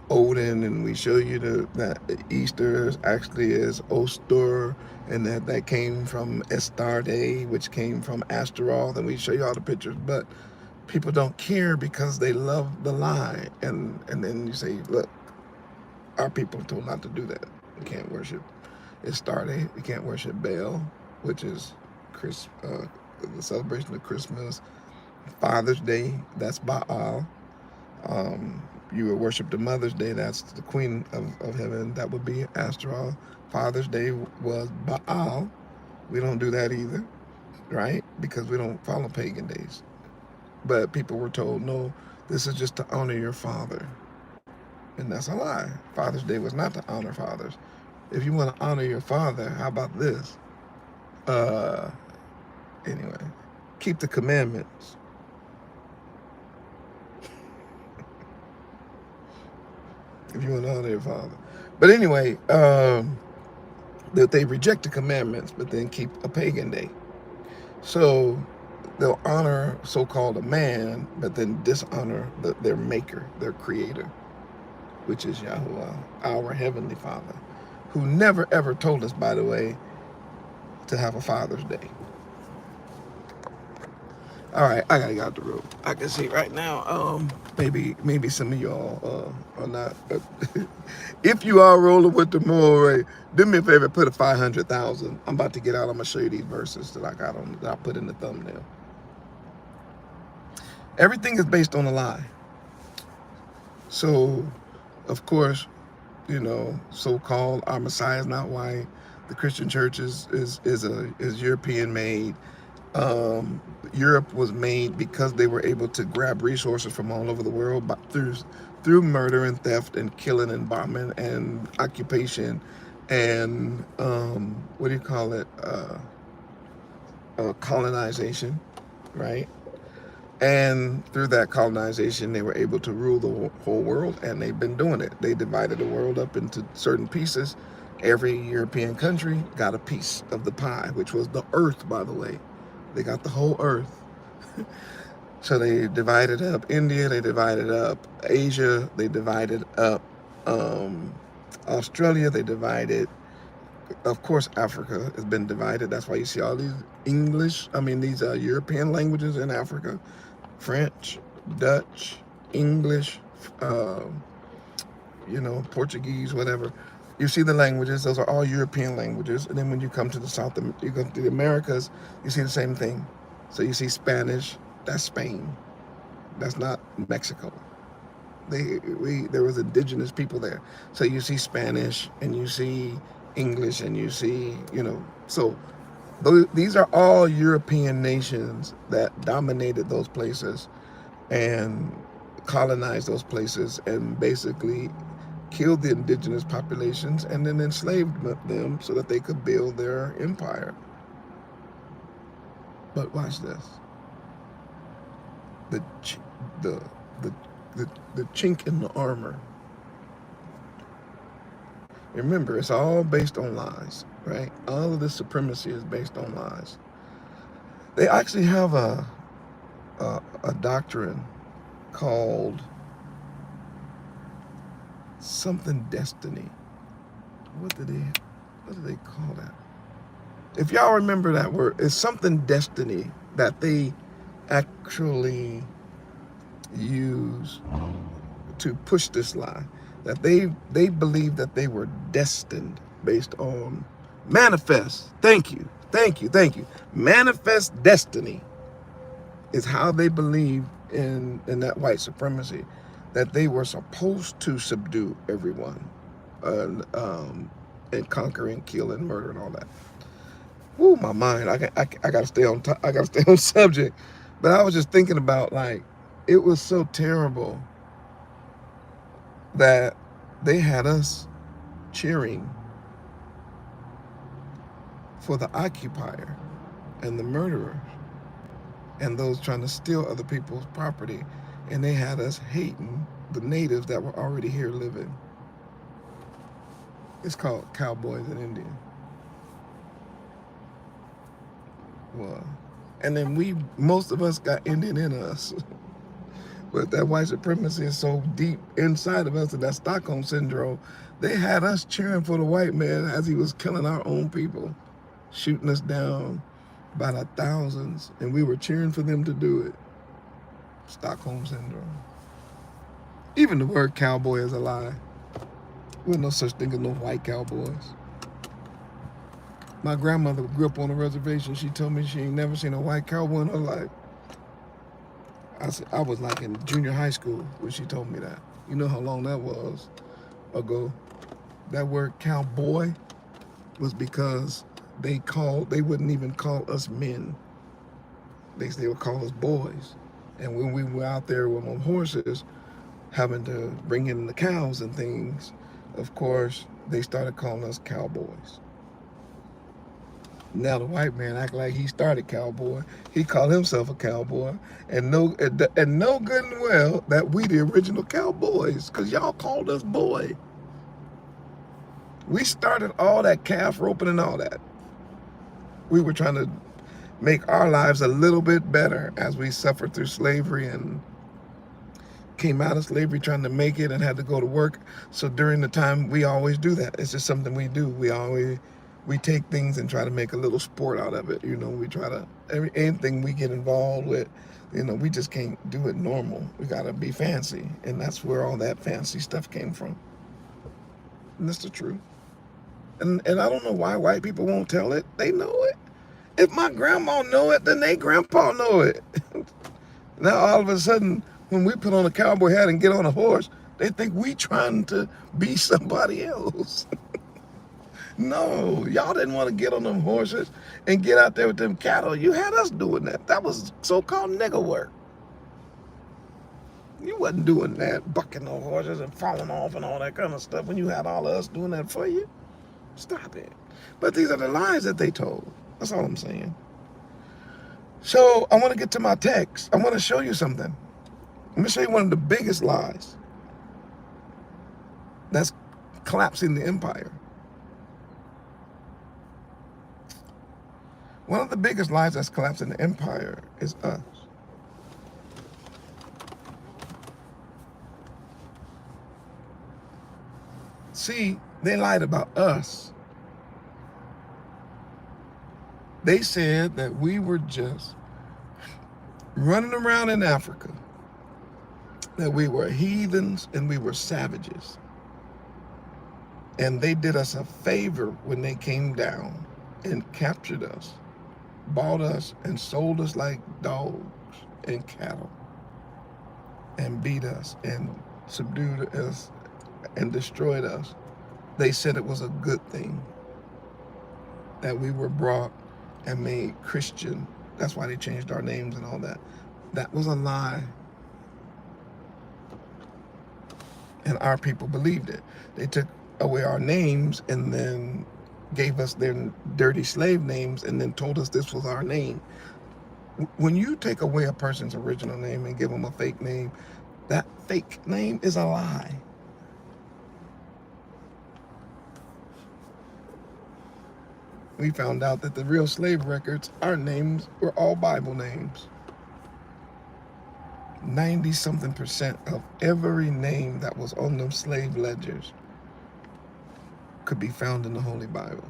Odin, and we show you that Easter actually is Oster, and that came from Astarte, which came from Astaroth, and we show you all the pictures. But people don't care because they love the lie. And then you say, look, our people told not to do that. You can't worship Astarte. You can't worship Baal, which is the celebration of Christmas. Father's Day, that's Baal. You would worship the Mother's Day, that's the Queen of Heaven, that would be Astaroth. Father's Day was Baal. We don't do that either, right? Because we don't follow pagan days. But people were told, no, this is just to honor your father. And that's a lie. Father's Day was not to honor fathers. If you want to honor your father, how about this? Anyway, keep the commandments. If you want to honor your father. But anyway, that they reject the commandments, but then keep a pagan day. So they'll honor so-called a man, but then dishonor their maker, their creator, which is Yahuwah, our heavenly Father, who never ever told us, by the way, to have a Father's Day. All right, I gotta get out the road. I can see right now, maybe some of y'all are not. If you are rolling with the moral, do me a favor, put a 500,000. I'm about to get out. I'm gonna show you these verses that I got on, that I put in the thumbnail. Everything is based on a lie. So, of course, so-called our Messiah is not white. The Christian church is European made. Europe was made because they were able to grab resources from all over the world, but through murder and theft and killing and bombing and occupation and colonization, right? And through that colonization, they were able to rule the whole world, and they've been doing it. They divided the world up into certain pieces. Every European country got a piece of the pie, which was the earth, by the way. They got the whole earth. So they divided up India, they divided up Asia, they divided up Australia, they divided, of course, Africa has been divided. That's why you see all these these European languages in Africa. French, Dutch, English, Portuguese, whatever. You see the languages, those are all European languages. And then when you come to you go to the Americas, you see the same thing. So you see Spanish, that's Spain. That's not Mexico. There was indigenous people there. So you see Spanish and you see English and you see, so these are all European nations that dominated those places and colonized those places and basically killed the indigenous populations and then enslaved them so that they could build their empire. But watch this. The chink in the armor. Remember, it's all based on lies, right? All of this supremacy is based on lies. They actually have a doctrine called something destiny. What do they call that? If y'all remember that word, it's something destiny that they actually use to push this lie. That they believe that they were destined based on manifest. Thank you. Manifest destiny. Is how they believe in that white supremacy, that they were supposed to subdue everyone, and conquer and kill and murder and all that. Woo, my mind. I gotta stay on top. I gotta stay on subject. But I was just thinking about, like, it was so terrible that they had us cheering for the occupier and the murderers and those trying to steal other people's property, and they had us hating the natives that were already here living. It's called cowboys and Indians. Well, and then most of us got Indian in us. But that white supremacy is so deep inside of us, and that Stockholm syndrome, they had us cheering for the white man as he was killing our own people, shooting us down by the thousands, and we were cheering for them to do it. Stockholm syndrome. Even the word cowboy is a lie. There's no such thing as no white cowboys. My grandmother grew up on a reservation. She told me she ain't never seen a white cowboy in her life. I was like in junior high school when she told me that. You know how long that was ago. That word cowboy was because they wouldn't even call us men. They would call us boys. And when we were out there with my horses, having to bring in the cows and things, of course, they started calling us cowboys. Now the white man act like he started cowboy. He called himself a cowboy, and no good and well that we the original cowboys, because y'all called us boy. We started all that calf roping and all that. We were trying to make our lives a little bit better as we suffered through slavery and came out of slavery trying to make it and had to go to work. So during the time, we always do that. It's just something we do. We take things and try to make a little sport out of it. You know, we try to, anything we get involved with, you know, we just can't do it normal. We gotta be fancy. And that's where all that fancy stuff came from. And that's the truth. And I don't know why white people won't tell it. They know it. If my grandma know it, then they grandpa know it. Now all of a sudden, when we put on a cowboy hat and get on a horse, they think we trying to be somebody else. No, y'all didn't want to get on them horses and get out there with them cattle. You had us doing that. That was so-called nigger work. You wasn't doing that, bucking those horses and falling off and all that kind of stuff when you had all of us doing that for you. Stop it. But these are the lies that they told. That's all I'm saying. So I want to get to my text. I want to show you something. Let me show you one of the biggest lies that's collapsing the empire. One of the biggest lies that's collapsing the empire is us. See, they lied about us. They said that we were just running around in Africa, that we were heathens and we were savages. And they did us a favor when they came down and captured us, bought us and sold us like dogs and cattle, and beat us and subdued us and destroyed us. They said it was a good thing that we were brought and made Christian. That's why they changed our names and all that. That was a lie. And our people believed it. They took away our names and then gave us their dirty slave names and then told us this was our name. When you take away a person's original name and give them a fake name, that fake name is a lie. We found out that the real slave records, our names were all Bible names. 90-something% of every name that was on them slave ledgers could be found in the Holy Bible.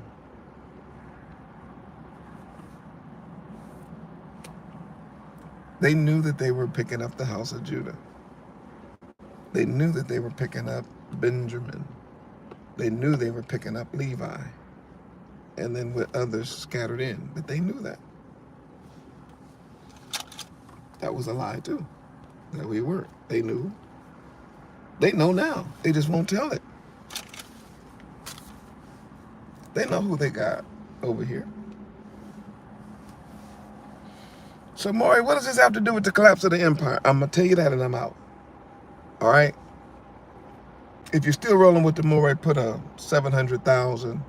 They knew that they were picking up the house of Judah. They knew that they were picking up Benjamin. They knew they were picking up Levi. And then with others scattered in, but they knew that. That was a lie too, that we weren't. They knew. They know now. They just won't tell it. They know who they got over here. So, Maury, what does this have to do with the collapse of the empire? I'm going to tell you that and I'm out. All right? If you're still rolling with the Maury, put a 700,000.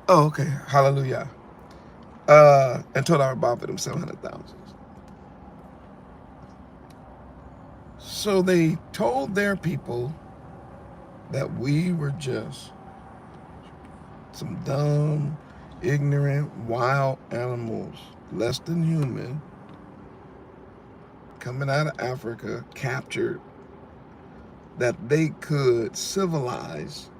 Oh, okay. Hallelujah. And told our Bob for them 700,000. So they told their people that we were just some dumb, ignorant, wild animals, less than human, coming out of Africa, captured, that they could civilize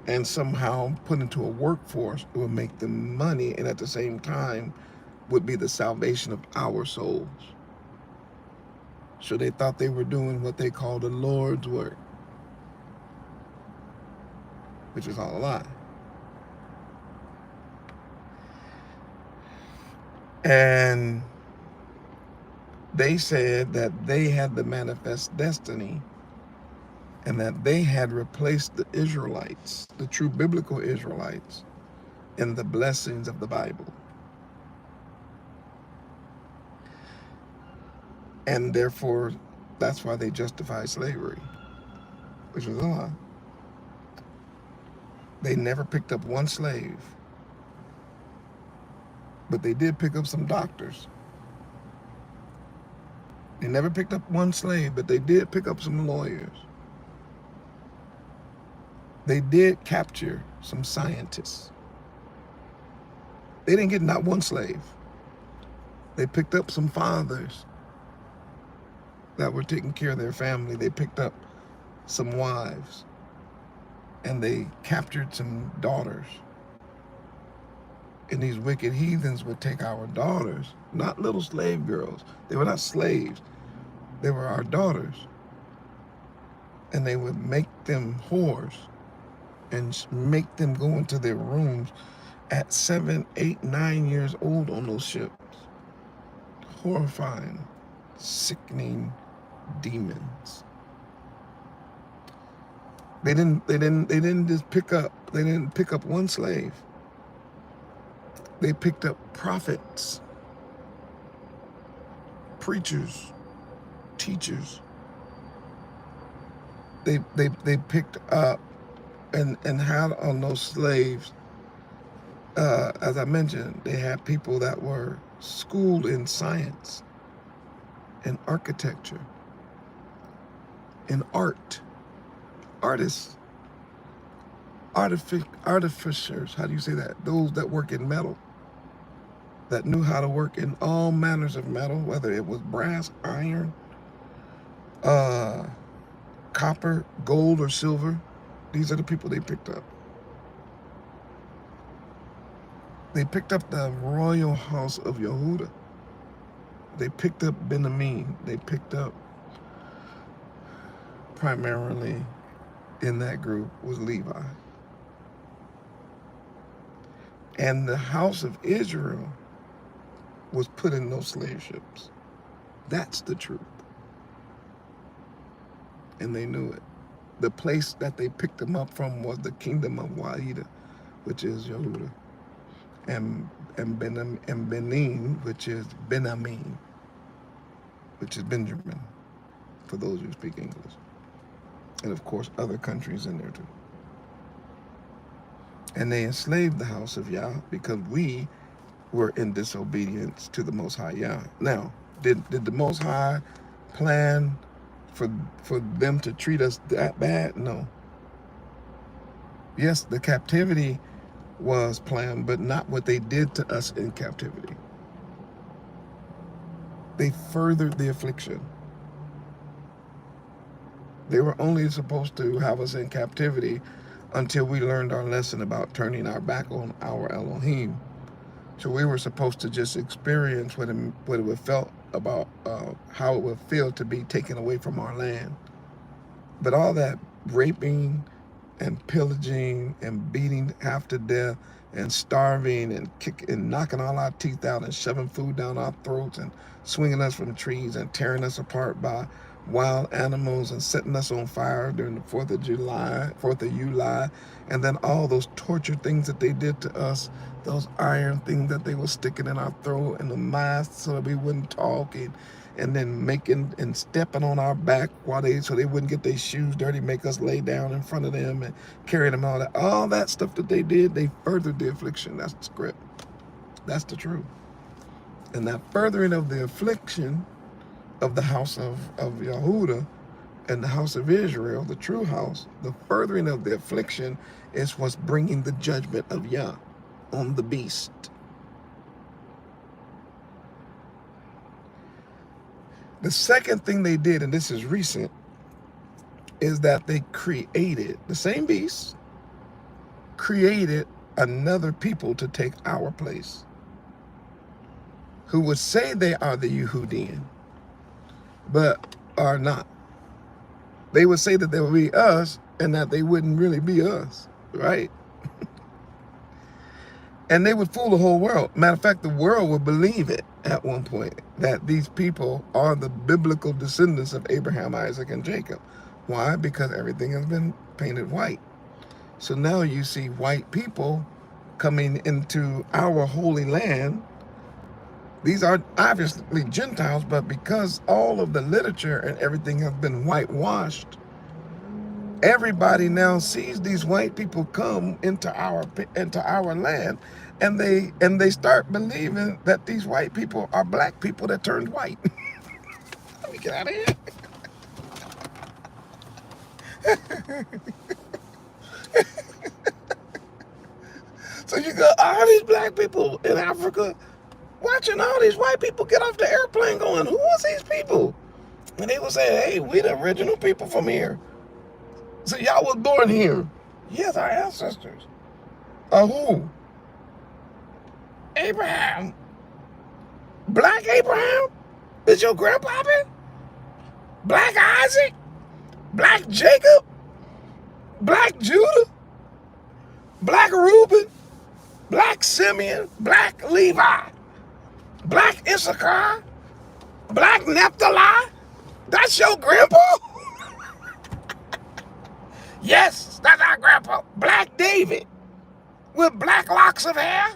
and somehow put into a workforce that would make them money, and at the same time would be the salvation of our souls. So they thought they were doing what they call the Lord's work, which is all a lie. And they said that they had the manifest destiny and that they had replaced the Israelites, the true biblical Israelites, in the blessings of the Bible. And therefore, that's why they justify slavery, which was a lie. They never picked up one slave, but they did pick up some doctors. They never picked up one slave, but they did pick up some lawyers. They did capture some scientists. They didn't get not one slave. They picked up some fathers that were taking care of their family. They picked up some wives, and they captured some daughters. And these wicked heathens would take our daughters, not little slave girls. They were not slaves. They were our daughters. And they would make them whores and make them go into their rooms at 7, 8, 9 years old on those ships. Horrifying, sickening demons. They didn't just pick up one slave. They picked up prophets, preachers, teachers. They picked up and had on those slaves, as I mentioned, they had people that were schooled in science, in architecture, in art, artists, artificers, how do you say that? Those that work in metal, that knew how to work in all manners of metal, whether it was brass, iron, copper, gold, or silver. These are the people they picked up. They picked up the royal house of Yehuda. They picked up Benjamin. They picked up, primarily in that group, was Levi. And the house of Israel was put in those slave ships. That's the truth. And they knew it. The place that they picked them up from was the kingdom of Wahida, which is Yehuda, and Benin, which is Benjamin, which is Benjamin, for those who speak English. And of course, other countries in there too. And they enslaved the house of Yah because we were in disobedience to the Most High Yah. Now, did the Most High plan for them to treat us that bad? No. Yes, the captivity was planned, but not what they did to us in captivity. They furthered the affliction. They were only supposed to have us in captivity until we learned our lesson about turning our back on our Elohim. So we were supposed to just experience what it would felt about how it would feel to be taken away from our land. But all that raping, and pillaging and beating half to death and starving and kicking and knocking all our teeth out and shoving food down our throats and swinging us from trees and tearing us apart by wild animals and setting us on fire during the 4th of July, and then all those torture things that they did to us, those iron things that they were sticking in our throat and the masks so that we wouldn't talk, and then making and stepping on our back so they wouldn't get their shoes dirty, make us lay down in front of them and carry them, all that stuff that they did, they furthered the affliction. That's the script. That's the truth. And that furthering of the affliction of the house of Yehudah and the house of Israel, the true house, the furthering of the affliction is what's bringing the judgment of Yah on the beast. The second thing they did, and this is recent, is that they created, the same beast, created another people to take our place, who would say they are the Yehudim, but are not. They would say that they would be us, and that they wouldn't really be us, right? And they would fool the whole world. Matter of fact, the world would believe it at one point, that these people are the biblical descendants of Abraham, Isaac, and Jacob. Why? Because everything has been painted white. So now you see white people coming into our holy land. These are obviously Gentiles, but because all of the literature and everything has been whitewashed, everybody now sees these white people come into our land, and they start believing that these white people are black people that turned white. Let me get out of here. So you got all these black people in Africa watching all these white people get off the airplane going, who was these people? And they will say, hey, we the original people from here. So y'all was born here. Yes, our ancestors. Who? Abraham. Black Abraham? Is your grandpappy? Black Isaac? Black Jacob? Black Judah? Black Reuben? Black Simeon? Black Levi? Black Issachar? Black Naphtali? That's your grandpa? Yes, that's our grandpa. Black David with black locks of hair,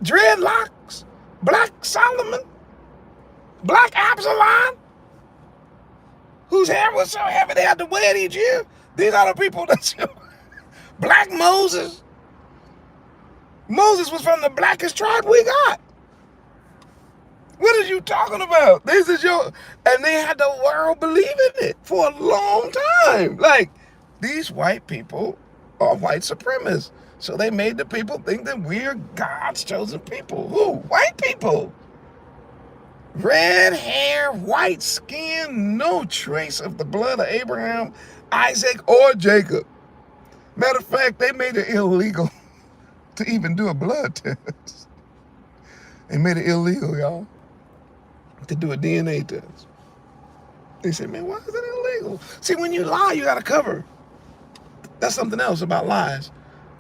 dreadlocks, black Solomon, black Absalom, whose hair was so heavy they had to wear it each year. These are the people that black Moses. Moses was from the blackest tribe we got. What are you talking about? This is and they had the world believe in it for a long time. Like, these white people are white supremacists. So they made the people think that we're God's chosen people. Who? White people. Red hair, white skin, no trace of the blood of Abraham, Isaac, or Jacob. Matter of fact, they made it illegal to even do a blood test. They made it illegal, y'all, to do a DNA test. They said, man, why is it illegal? See, when you lie, you got to cover. That's something else about lies.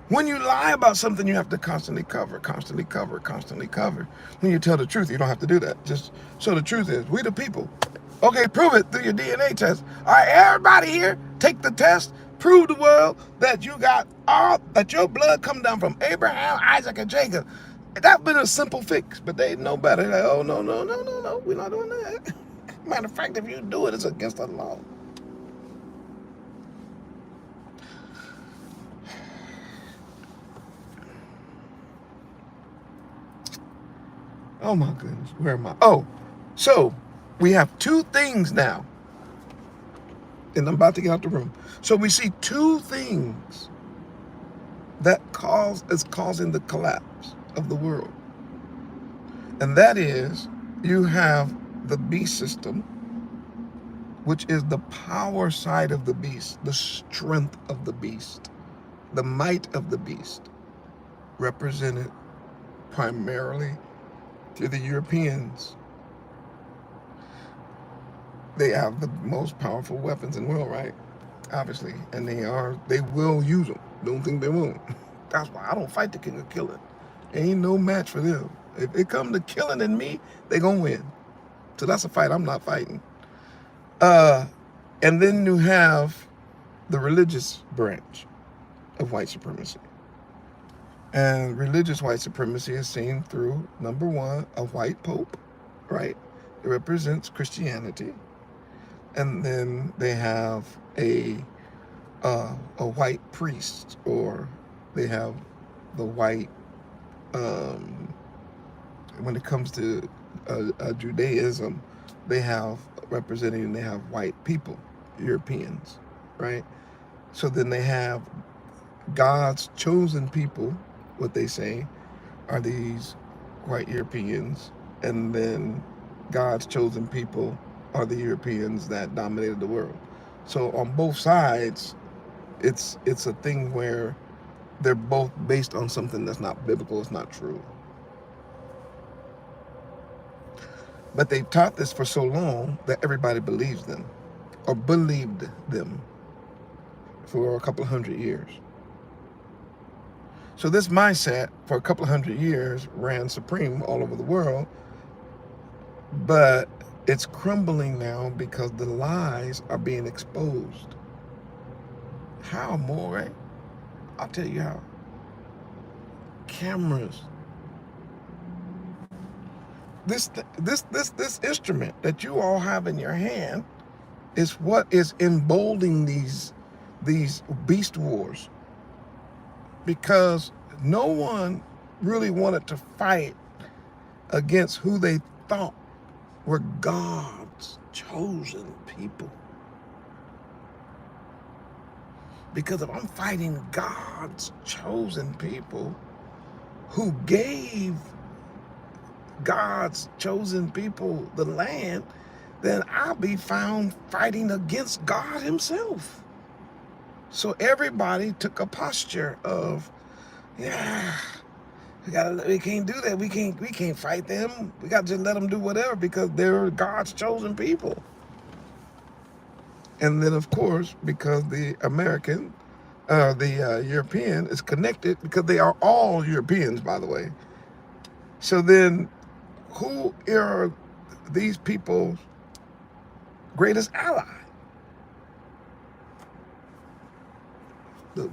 When you lie about something, you have to constantly cover, constantly cover, constantly cover. When you tell the truth, you don't have to do that. Just so the truth is, we the people. Okay, prove it through your DNA test. All right, everybody here, take the test. Prove the world that that your blood come down from Abraham, Isaac, and Jacob. That's been a simple fix, but they know better. They're like, oh, no, we're not doing that. Matter of fact, if you do it, it's against the law. Oh my goodness, where am I? Oh, so we have two things now. And I'm about to get out the room. So we see two things that is causing the collapse of the world. And that is, you have the beast system, which is the power side of the beast, the strength of the beast, the might of the beast, represented primarily to the Europeans. They have the most powerful weapons in the world, right? obviously, and they will use them. Don't think they won't. That's why I don't fight the king of killing. Ain't no match for them. If it come to killing and me, they gonna win. So that's a fight I'm not fighting. And then you have the religious branch of white supremacy. And religious white supremacy is seen through, number one, a white pope, right? It represents Christianity. And then they have a white priest, or they have the white, when it comes to Judaism, they have white people, Europeans, right? So then they have God's chosen people, what they say are these white Europeans, and then God's chosen people are the Europeans that dominated the world. So on both sides, it's a thing where they're both based on something that's not biblical, it's not true. But they've taught this for so long that everybody believes them, or believed them, for a couple of hundred years. So this mindset for a couple of hundred years ran supreme all over the world, but it's crumbling now because the lies are being exposed. How, more? I'll tell you how. Cameras. This instrument that you all have in your hand is what is emboldening these beast wars, because no one really wanted to fight against who they thought were God's chosen people. Because if I'm fighting God's chosen people who gave God's chosen people the land, then I'll be found fighting against God himself. So everybody took a posture of, yeah, we can't do that. We can't fight them. We got to just let them do whatever because they're God's chosen people. And then, of course, because the American, the European is connected, because they are all Europeans, by the way. So then, who are these people's greatest ally? The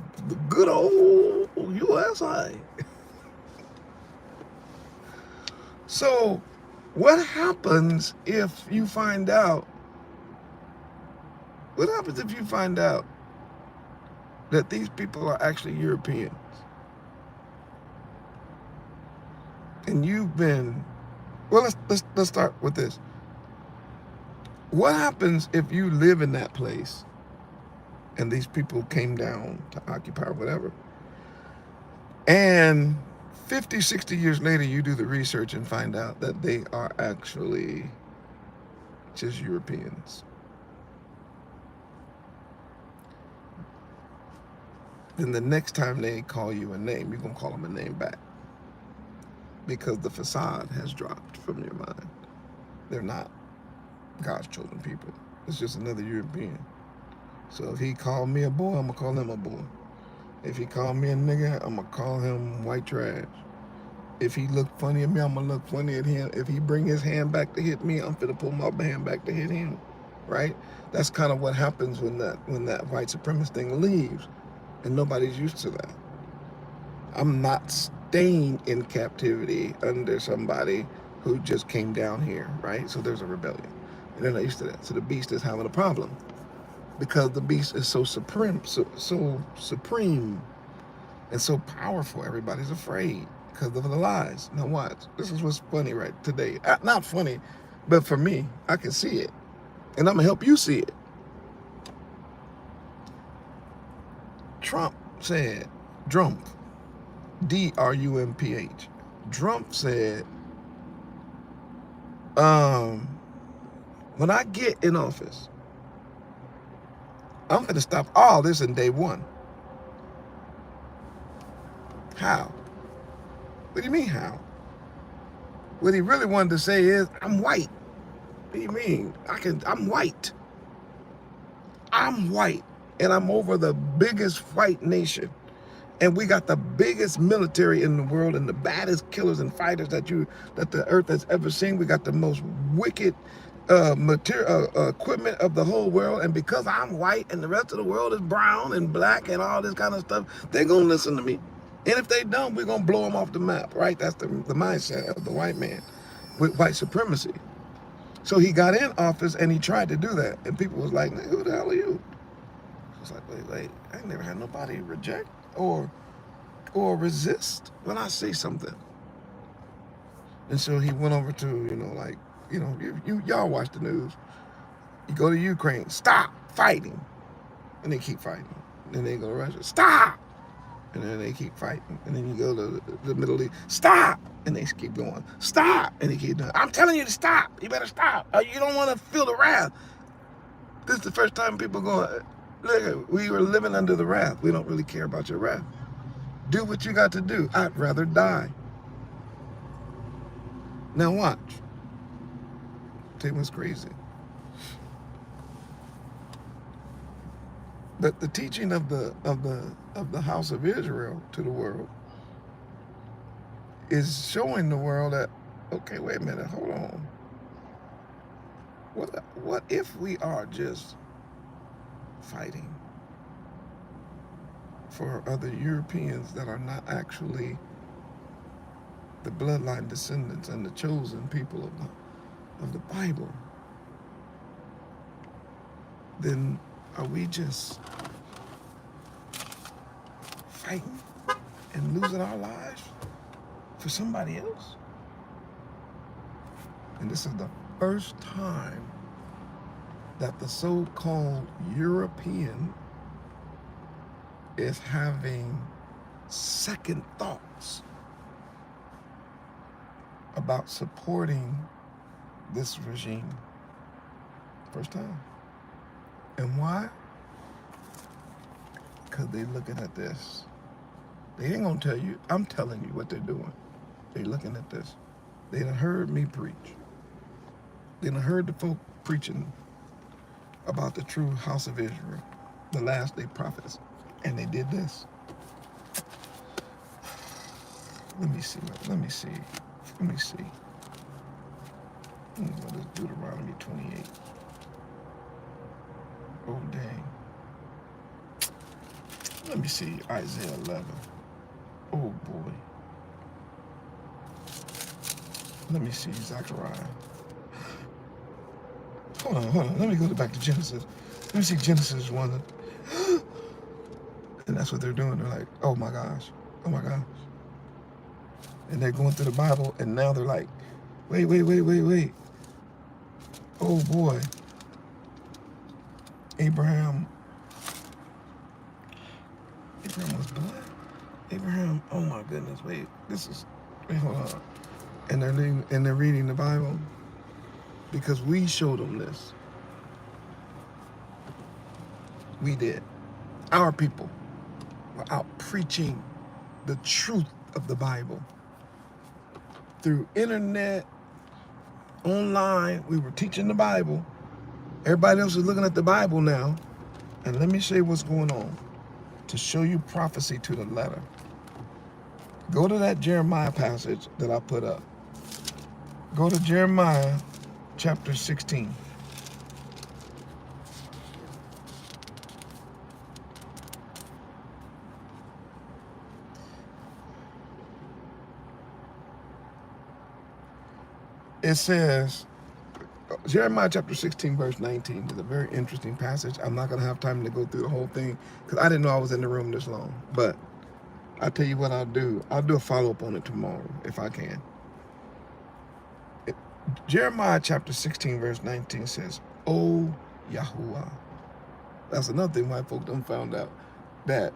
good old USA. So, what happens if you find out? What happens if you find out that these people are actually Europeans? And you've been, well, let's start with this. What happens if you live in that place and these people came down to occupy or whatever, and 50, 60 years later you do the research and find out that they are actually just Europeans? Then the next time they call you a name, you're going to call them a name back, because the facade has dropped from your mind. They're not God's chosen people. It's just another European. So if he called me a boy, I'm going to call him a boy. If he called me a nigga, I'm going to call him white trash. If he look funny at me, I'm going to look funny at him. If he bring his hand back to hit me, I'm finna pull my hand back to hit him, right? That's kind of what happens when that white supremacist thing leaves, and nobody's used to that. I'm not staying in captivity under somebody who just came down here, right? So there's a rebellion, and they're not used to that. So the beast is having a problem, because the beast is so supreme, so supreme, and so powerful. Everybody's afraid because of the lies. Now watch. This is what's funny right today. Not funny, but for me, I can see it, and I'm gonna help you see it. Trump said, Drumph, D-R-U-M-P-H. Drumph said, when I get in office, I'm going to stop all this in day one. How? What do you mean, how? What he really wanted to say is, I'm white. What do you mean? I'm white. I'm white. and I'm over the biggest white nation. And we got the biggest military in the world and the baddest killers and fighters that the earth has ever seen. We got the most wicked equipment of the whole world. And because I'm white and the rest of the world is brown and black and all this kind of stuff, they're going to listen to me. And if they don't, we're going to blow them off the map, right? That's the mindset of the white man with white supremacy. So he got in office and he tried to do that. And people was like, who the hell are you? I was like, wait, I ain't never had nobody reject or resist when I say something. And so he went over to, y'all watch the news. You go to Ukraine, stop fighting. And they keep fighting. Then they go to Russia, stop. And then they keep fighting. And then you go to the Middle East, stop. And they keep going, stop. And they keep doing, I'm telling you to stop. You better stop. You don't want to feel the wrath. This is the first time people go, look, we were living under the wrath. We don't really care about your wrath. Do what you got to do. I'd rather die. Now watch. Tell you what's crazy. But the teaching of the house of Israel to the world is showing the world that, okay, wait a minute, hold on. What if we are just fighting for other Europeans that are not actually the bloodline descendants and the chosen people of the Bible? Then are we just fighting and losing our lives for somebody else? And this is the first time that the so-called European is having second thoughts about supporting this regime. First time. And why? Because they're looking at this. They ain't gonna tell you. I'm telling you what they're doing. They're looking at this. They done heard me preach. They done heard the folk preaching about the true house of Israel, the last day prophets. And they did this. Let me see. What is Deuteronomy 28? Oh, dang. Let me see Isaiah 11. Oh, boy. Let me see Zechariah. Hold on. Let me go back to Genesis. Let me see Genesis 1. And that's what they're doing. They're like, oh my gosh. And they're going through the Bible, and now they're like, wait. Oh boy. Abraham was black. Abraham, oh my goodness, wait, hold on. And they're reading the Bible because we showed them this. We did. Our people were out preaching the truth of the Bible. Through internet, online, we were teaching the Bible. Everybody else is looking at the Bible now. And let me show you what's going on to show you prophecy to the letter. Go to that Jeremiah passage that I put up. Go to Jeremiah chapter 16. It says, Jeremiah chapter 16, verse 19 is a very interesting passage. I'm not going to have time to go through the whole thing because I didn't know I was in the room this long. But I'll tell you what I'll do. I'll do a follow-up on it tomorrow if I can. Jeremiah chapter 16, verse 19 says, "O Yahuwah." That's another thing white folk done found out, that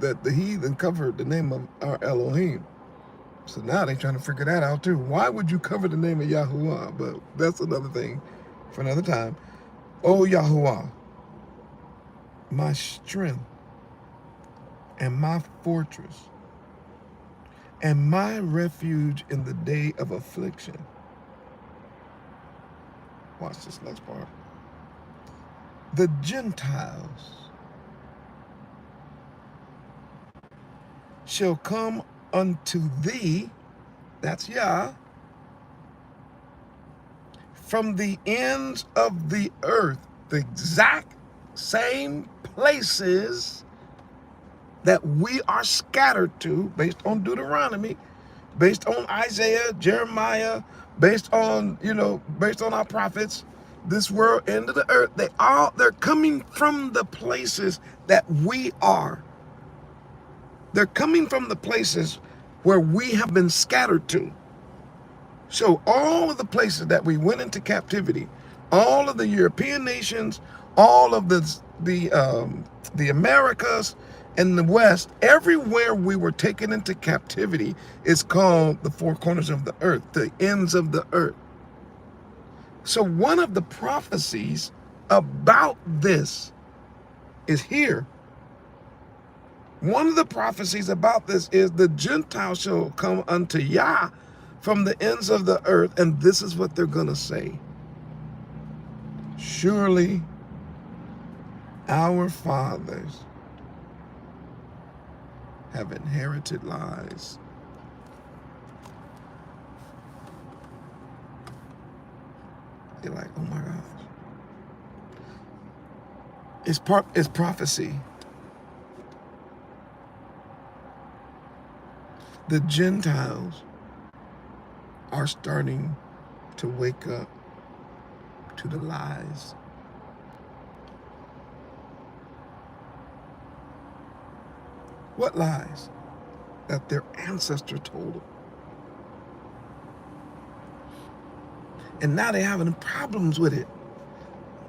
the heathen covered the name of our Elohim. So now they're trying to figure that out too. Why would you cover the name of Yahuwah? But that's another thing for another time. O Yahuwah, my strength and my fortress and my refuge in the day of affliction. Watch this next part. The Gentiles shall come unto thee, that's Yah, from the ends of the earth, the exact same places that we are scattered to based on Deuteronomy, based on Isaiah, Jeremiah, based on, based on our prophets, this world, end of the earth, they're coming from the places that we are. They're coming from the places where we have been scattered to. So all of the places that we went into captivity, all of the European nations, all of the Americas and the West, everywhere we were taken into captivity is called the four corners of the earth, the ends of the earth. So one of the prophecies about this is here. One of the prophecies about this is the Gentiles shall come unto Yah from the ends of the earth, and this is what they're going to say. Surely our fathers have inherited lies. You're like, oh my gosh. It's prophecy. The Gentiles are starting to wake up to the lies. What lies? That their ancestor told them. And now they're having problems with it.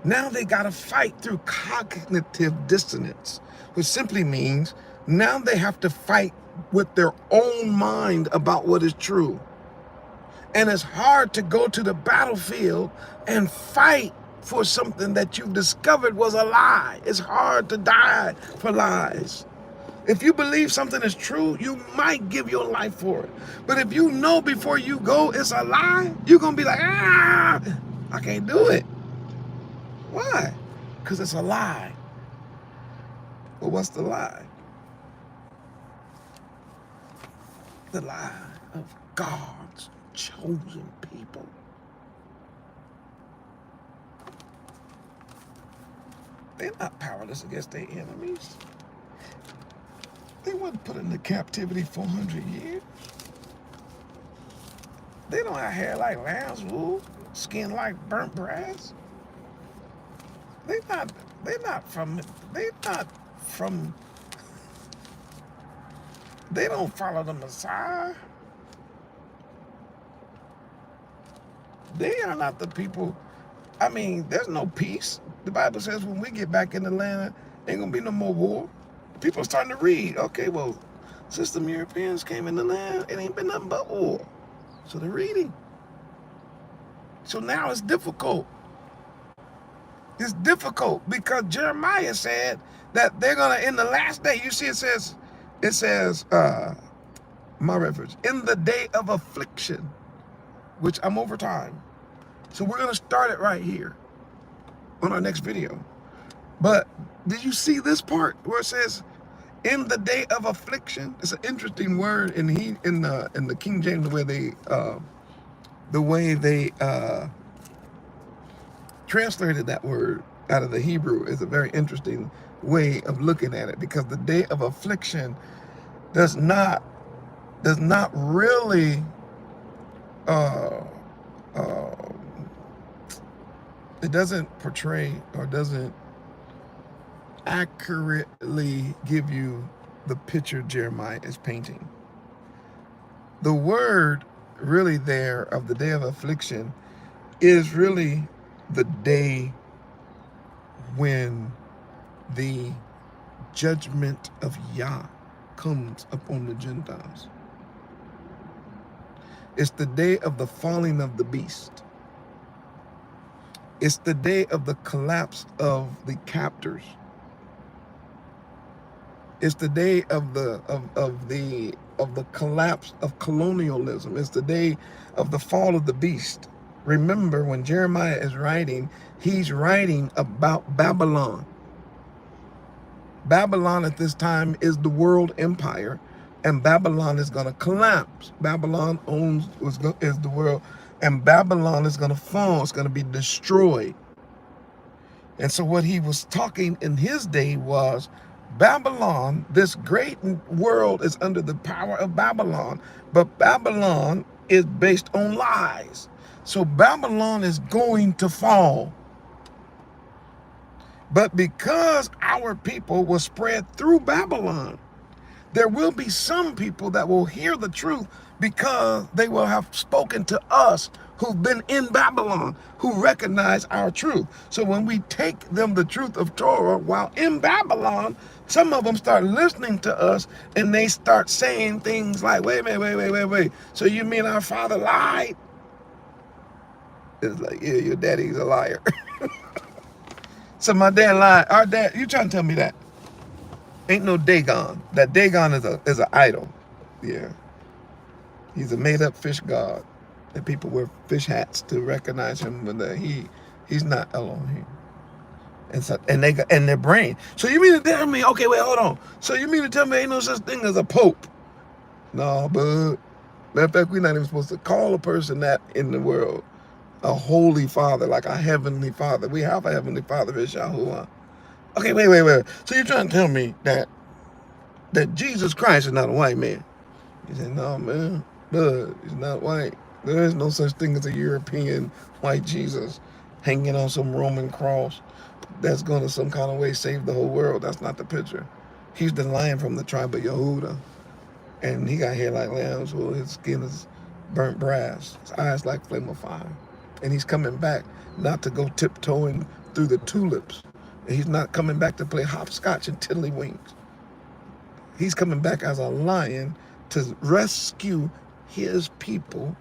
Now they got to fight through cognitive dissonance, which simply means now they have to fight with their own mind about what is true. And it's hard to go to the battlefield and fight for something that you've discovered was a lie. It's hard to die for lies. If you believe something is true, you might give your life for it. But if you know before you go it's a lie, you're going to be like, I can't do it. Why? Because it's a lie. Well, what's the lie? The lie of God's chosen people. They're not powerless against their enemies. They weren't put into captivity 400 years. They don't have hair like lamb's wool, skin like burnt brass. They don't follow the Messiah. They are not the people. I mean, there's no peace. The Bible says when we get back in the land, ain't gonna be no more war. People are starting to read. Okay, well, since the Europeans came in the land, it ain't been nothing but war. So they're reading. So now it's difficult. It's difficult because Jeremiah said that they're gonna, in the last day, you see it says, my reference, in the day of affliction, which I'm over time. So we're gonna start it right here on our next video. But did you see this part where it says, in the day of affliction? It's an interesting word in the King James, the way they translated that word out of the Hebrew is a very interesting way of looking at it, because the day of affliction does not really it doesn't portray or doesn't accurately give you the picture Jeremiah is painting. The word really there of the day of affliction is really the day when the judgment of Yah comes upon the Gentiles. It's the day of the falling of the beast. It's the day of the collapse of the captors. It's the day of the collapse of colonialism. It's the day of the fall of the beast. Remember, when Jeremiah is writing, he's writing about Babylon. Babylon at this time is the world empire, and Babylon is going to collapse. Babylon is the world, and Babylon is going to fall. It's going to be destroyed. And so what he was talking in his day was Babylon, this great world is under the power of Babylon, but Babylon is based on lies. So Babylon is going to fall. But because our people will spread through Babylon, there will be some people that will hear the truth because they will have spoken to us who've been in Babylon, who recognize our truth. So when we take them the truth of Torah while in Babylon, some of them start listening to us and they start saying things like, wait a minute, wait. So you mean our father lied? It's like, yeah, your daddy's a liar. So my dad lied. Our dad, you trying to tell me that? Ain't no Dagon. That Dagon is an idol. Yeah. He's a made-up fish god. And people wear fish hats to recognize him when he's not Elohim. And so and their brain. So you mean to tell me, okay, wait, hold on. So you mean to tell me ain't no such thing as a pope? No, but matter of fact, we're not even supposed to call a person that in the world. A holy father, like a heavenly father. We have a heavenly father, is Yahuwah. Okay, wait. So you're trying to tell me that Jesus Christ is not a white man? He said, no, man, but he's not white. There is no such thing as a European white Jesus hanging on some Roman cross that's going to some kind of way save the whole world. That's not the picture. He's the lion from the tribe of Yehuda. And he got hair like lambs, well, his skin is burnt brass. His eyes like flame of fire. And he's coming back not to go tiptoeing through the tulips. He's not coming back to play hopscotch and tiddlywinks. He's coming back as a lion to rescue his people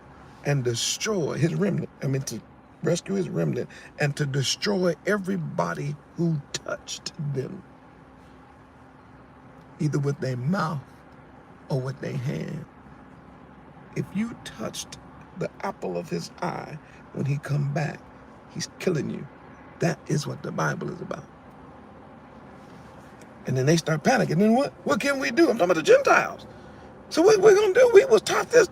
and destroy his remnant. To rescue his remnant and to destroy everybody who touched them, either with their mouth or with their hand. If you touched the apple of his eye when he come back, he's killing you. That is what the Bible is about. And then they start panicking. Then what can we do? I'm talking about the Gentiles. So what we're going to do? We was taught this.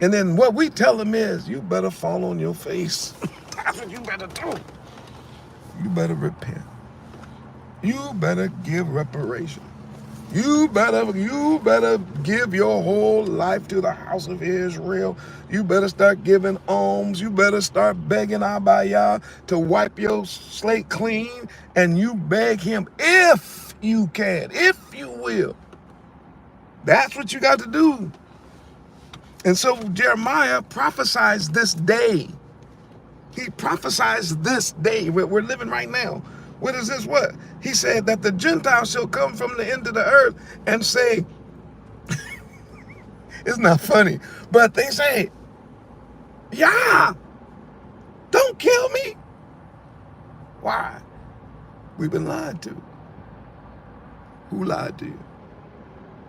And then what we tell them is, you better fall on your face. That's what you better do. You better repent. You better give reparation. You better give your whole life to the house of Israel. You better start giving alms. You better start begging Abayah to wipe your slate clean. And you beg him if you can, if you will. That's what you got to do. And so Jeremiah prophesies this day. He prophesies this day. We're living right now. What is this? What? He said that the Gentiles shall come from the end of the earth and say, it's not funny, but they say, yeah, don't kill me. Why? We've been lied to. Who lied to you?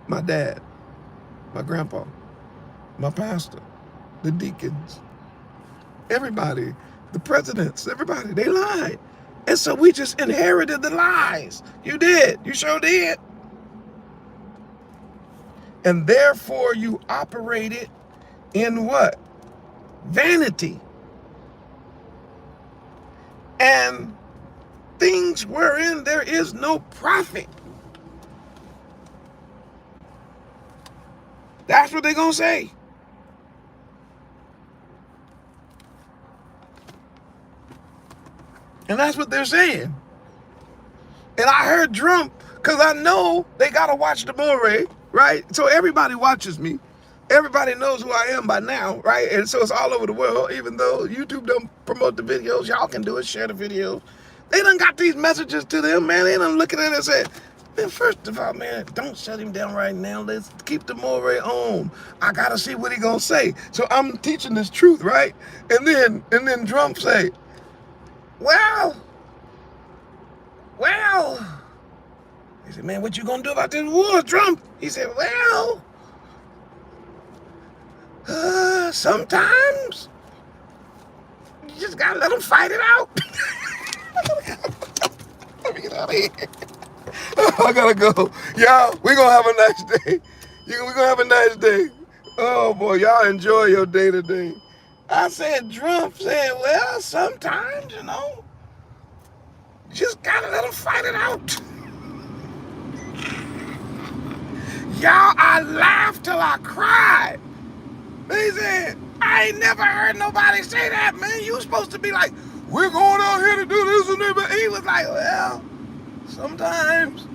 My dad, my grandpa, my pastor, the deacons, everybody, the presidents, everybody, they lied. And so we just inherited the lies. You did. You sure did. And therefore you operated in what? Vanity. And things wherein there is no profit. That's what they're going to say. And that's what they're saying. And I heard Trump, because I know they got to watch the Moreh, right? So everybody watches me. Everybody knows who I am by now, right? And so it's all over the world, even though YouTube don't promote the videos. Y'all can do it, share the videos. They done got these messages to them, man. They done looking at it and said, man, first of all, man, don't shut him down right now. Let's keep the Moreh on. I got to see what he going to say. So I'm teaching this truth, right? And then Trump say, well, he said, man, what you gonna do about this war, Trump? He said, well, sometimes you just gotta let them fight it out. Let me get out of here. I gotta go. Y'all, we gonna have a nice day. We gonna have a nice day. Oh boy, y'all enjoy your day today. I said, Trump said, well, sometimes, you know, you just gotta let them fight it out. Y'all, I laughed till I cried. They said, I ain't never heard nobody say that, man. You supposed to be like, we're going out here to do this and that. But he was like, well, sometimes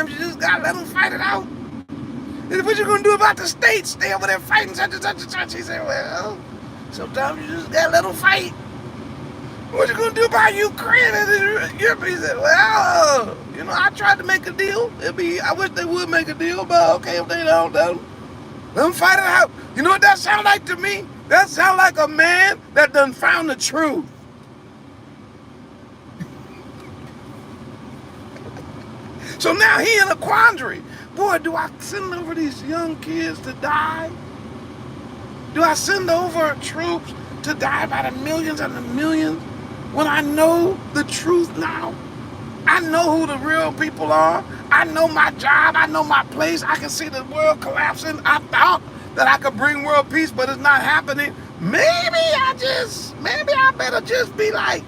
you just gotta let them fight it out. What you gonna do about the states? Stay over there fighting such and such and such. He said, well, sometimes you just gotta let them fight. What you gonna do about Ukraine and Europe? He said, well, you know, I tried to make a deal. I wish they would make a deal, but okay, if they don't, let them fight it out. You know what that sound like to me? That sound like a man that done found the truth. So now he in a quandary. Boy, do I send over these young kids to die? Do I send over troops to die by the millions and the millions when I know the truth now? I know who the real people are. I know my job. I know my place. I can see the world collapsing. I thought that I could bring world peace, but it's not happening. Maybe I better just be like,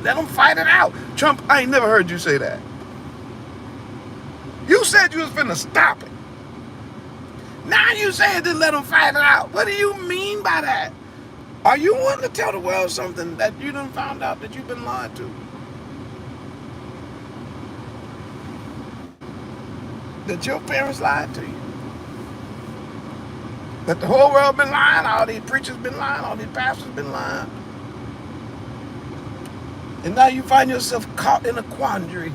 let them fight it out. Trump, I ain't never heard you say that. You said you was finna stop it. Now you saying to let them fight it out. What do you mean by that? Are you wanting to tell the world something that you done found out that you've been lied to? That your parents lied to you? That the whole world been lying? All these preachers been lying? All these pastors been lying? And now you find yourself caught in a quandary.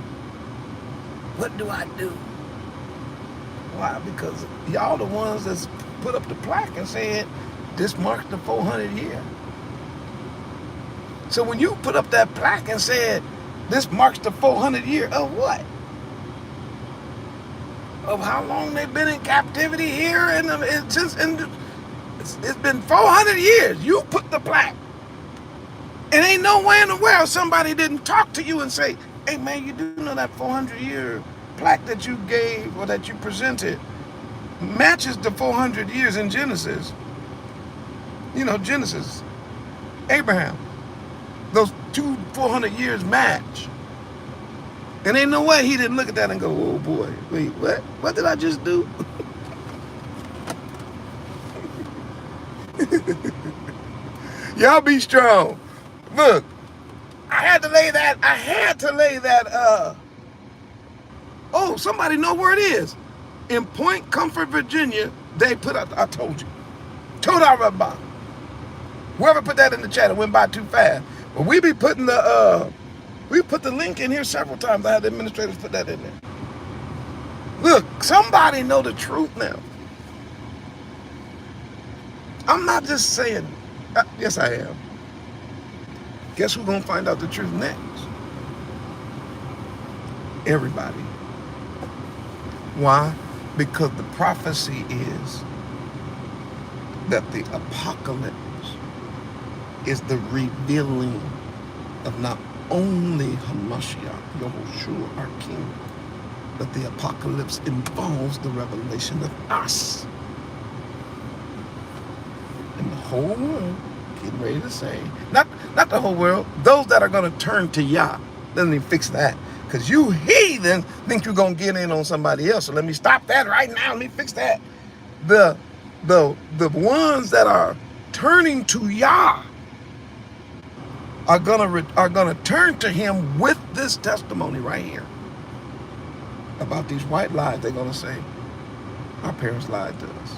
What do I do? Why? Because y'all the ones that's put up the plaque and said, this marks the 400 year. So when you put up that plaque and said, this marks the 400 year of what? Of how long they've been in captivity here, and it's been 400 years. You put the plaque. And ain't no way in the world somebody didn't talk to you and say, hey man, you do know that 400 year plaque that you gave or that you presented matches the 400 years in Genesis. You know, Genesis, Abraham, those 400 years match. And ain't no way he didn't look at that and go, oh boy, wait, what? What did I just do? Y'all be strong. Look, I had to lay that, oh, somebody know where it is. In Point Comfort, Virginia, they put out, I told you. Told our Rabbi. Whoever put that in the chat, it went by too fast. But we be putting we put the link in here several times. I had the administrators put that in there. Look, somebody know the truth now. I'm not just saying, yes I am. Guess who's gonna find out the truth next? Everybody. Why? Because the prophecy is that the apocalypse is the revealing of not only Hamashiach, Yahushua, our King, but the apocalypse involves the revelation of us. And the whole world getting ready to say, not the whole world, those that are going to turn to Yah. Let me fix that. Because you heathen think you're going to get in on somebody else. So let me stop that right now. Let me fix that. The ones that are turning to Yah are gonna turn to him with this testimony right here about these white lies. They're gonna say, our parents lied to us.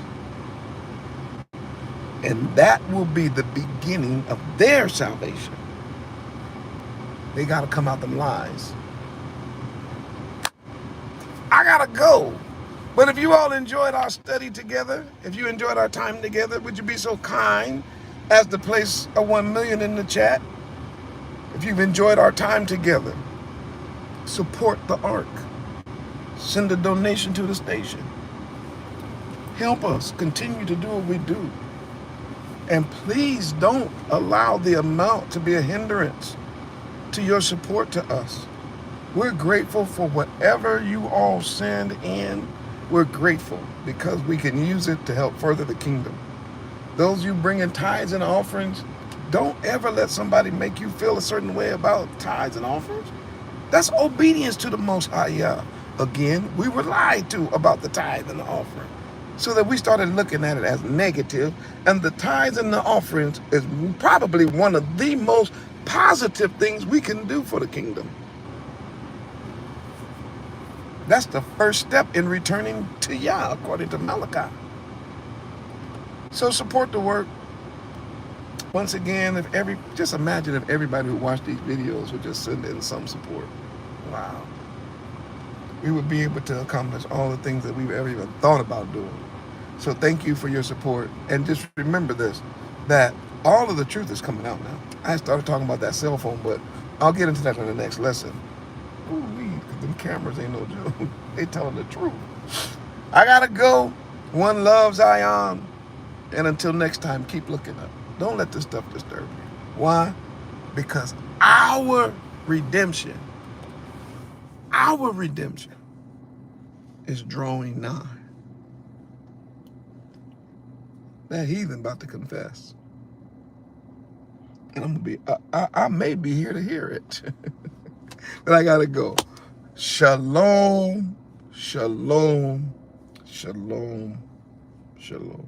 And that will be the beginning of their salvation. They gotta come out them lies. I gotta go. But if you all enjoyed our study together, if you enjoyed our time together, would you be so kind as to place a 1 million in the chat? If you've enjoyed our time together, support the ARK. Send a donation to the station. Help us continue to do what we do. And please don't allow the amount to be a hindrance to your support to us. We're grateful for whatever you all send in. We're grateful because we can use it to help further the kingdom. Those you bring in tithes and offerings, don't ever let somebody make you feel a certain way about tithes and offerings. That's obedience to the Most High Yah. Again, we were lied to about the tithe and the offering, so that we started looking at it as negative. And the tithes and the offerings is probably one of the most positive things we can do for the kingdom. That's the first step in returning to Yah, according to Malachi. So support the work. Once again, just imagine if everybody who watched these videos would just send in some support. Wow. We would be able to accomplish all the things that we've ever even thought about doing. So thank you for your support. And just remember this, that all of the truth is coming out now. I started talking about that cell phone, but I'll get into that in the next lesson. Ooh, them cameras ain't no joke. They telling the truth. I gotta go. One love, Zion. And until next time, keep looking up. Don't let this stuff disturb you. Why? Because our redemption is drawing nigh. That heathen about to confess. And I'm gonna be, I may be here to hear it. But I gotta go. Shalom, shalom, shalom, shalom.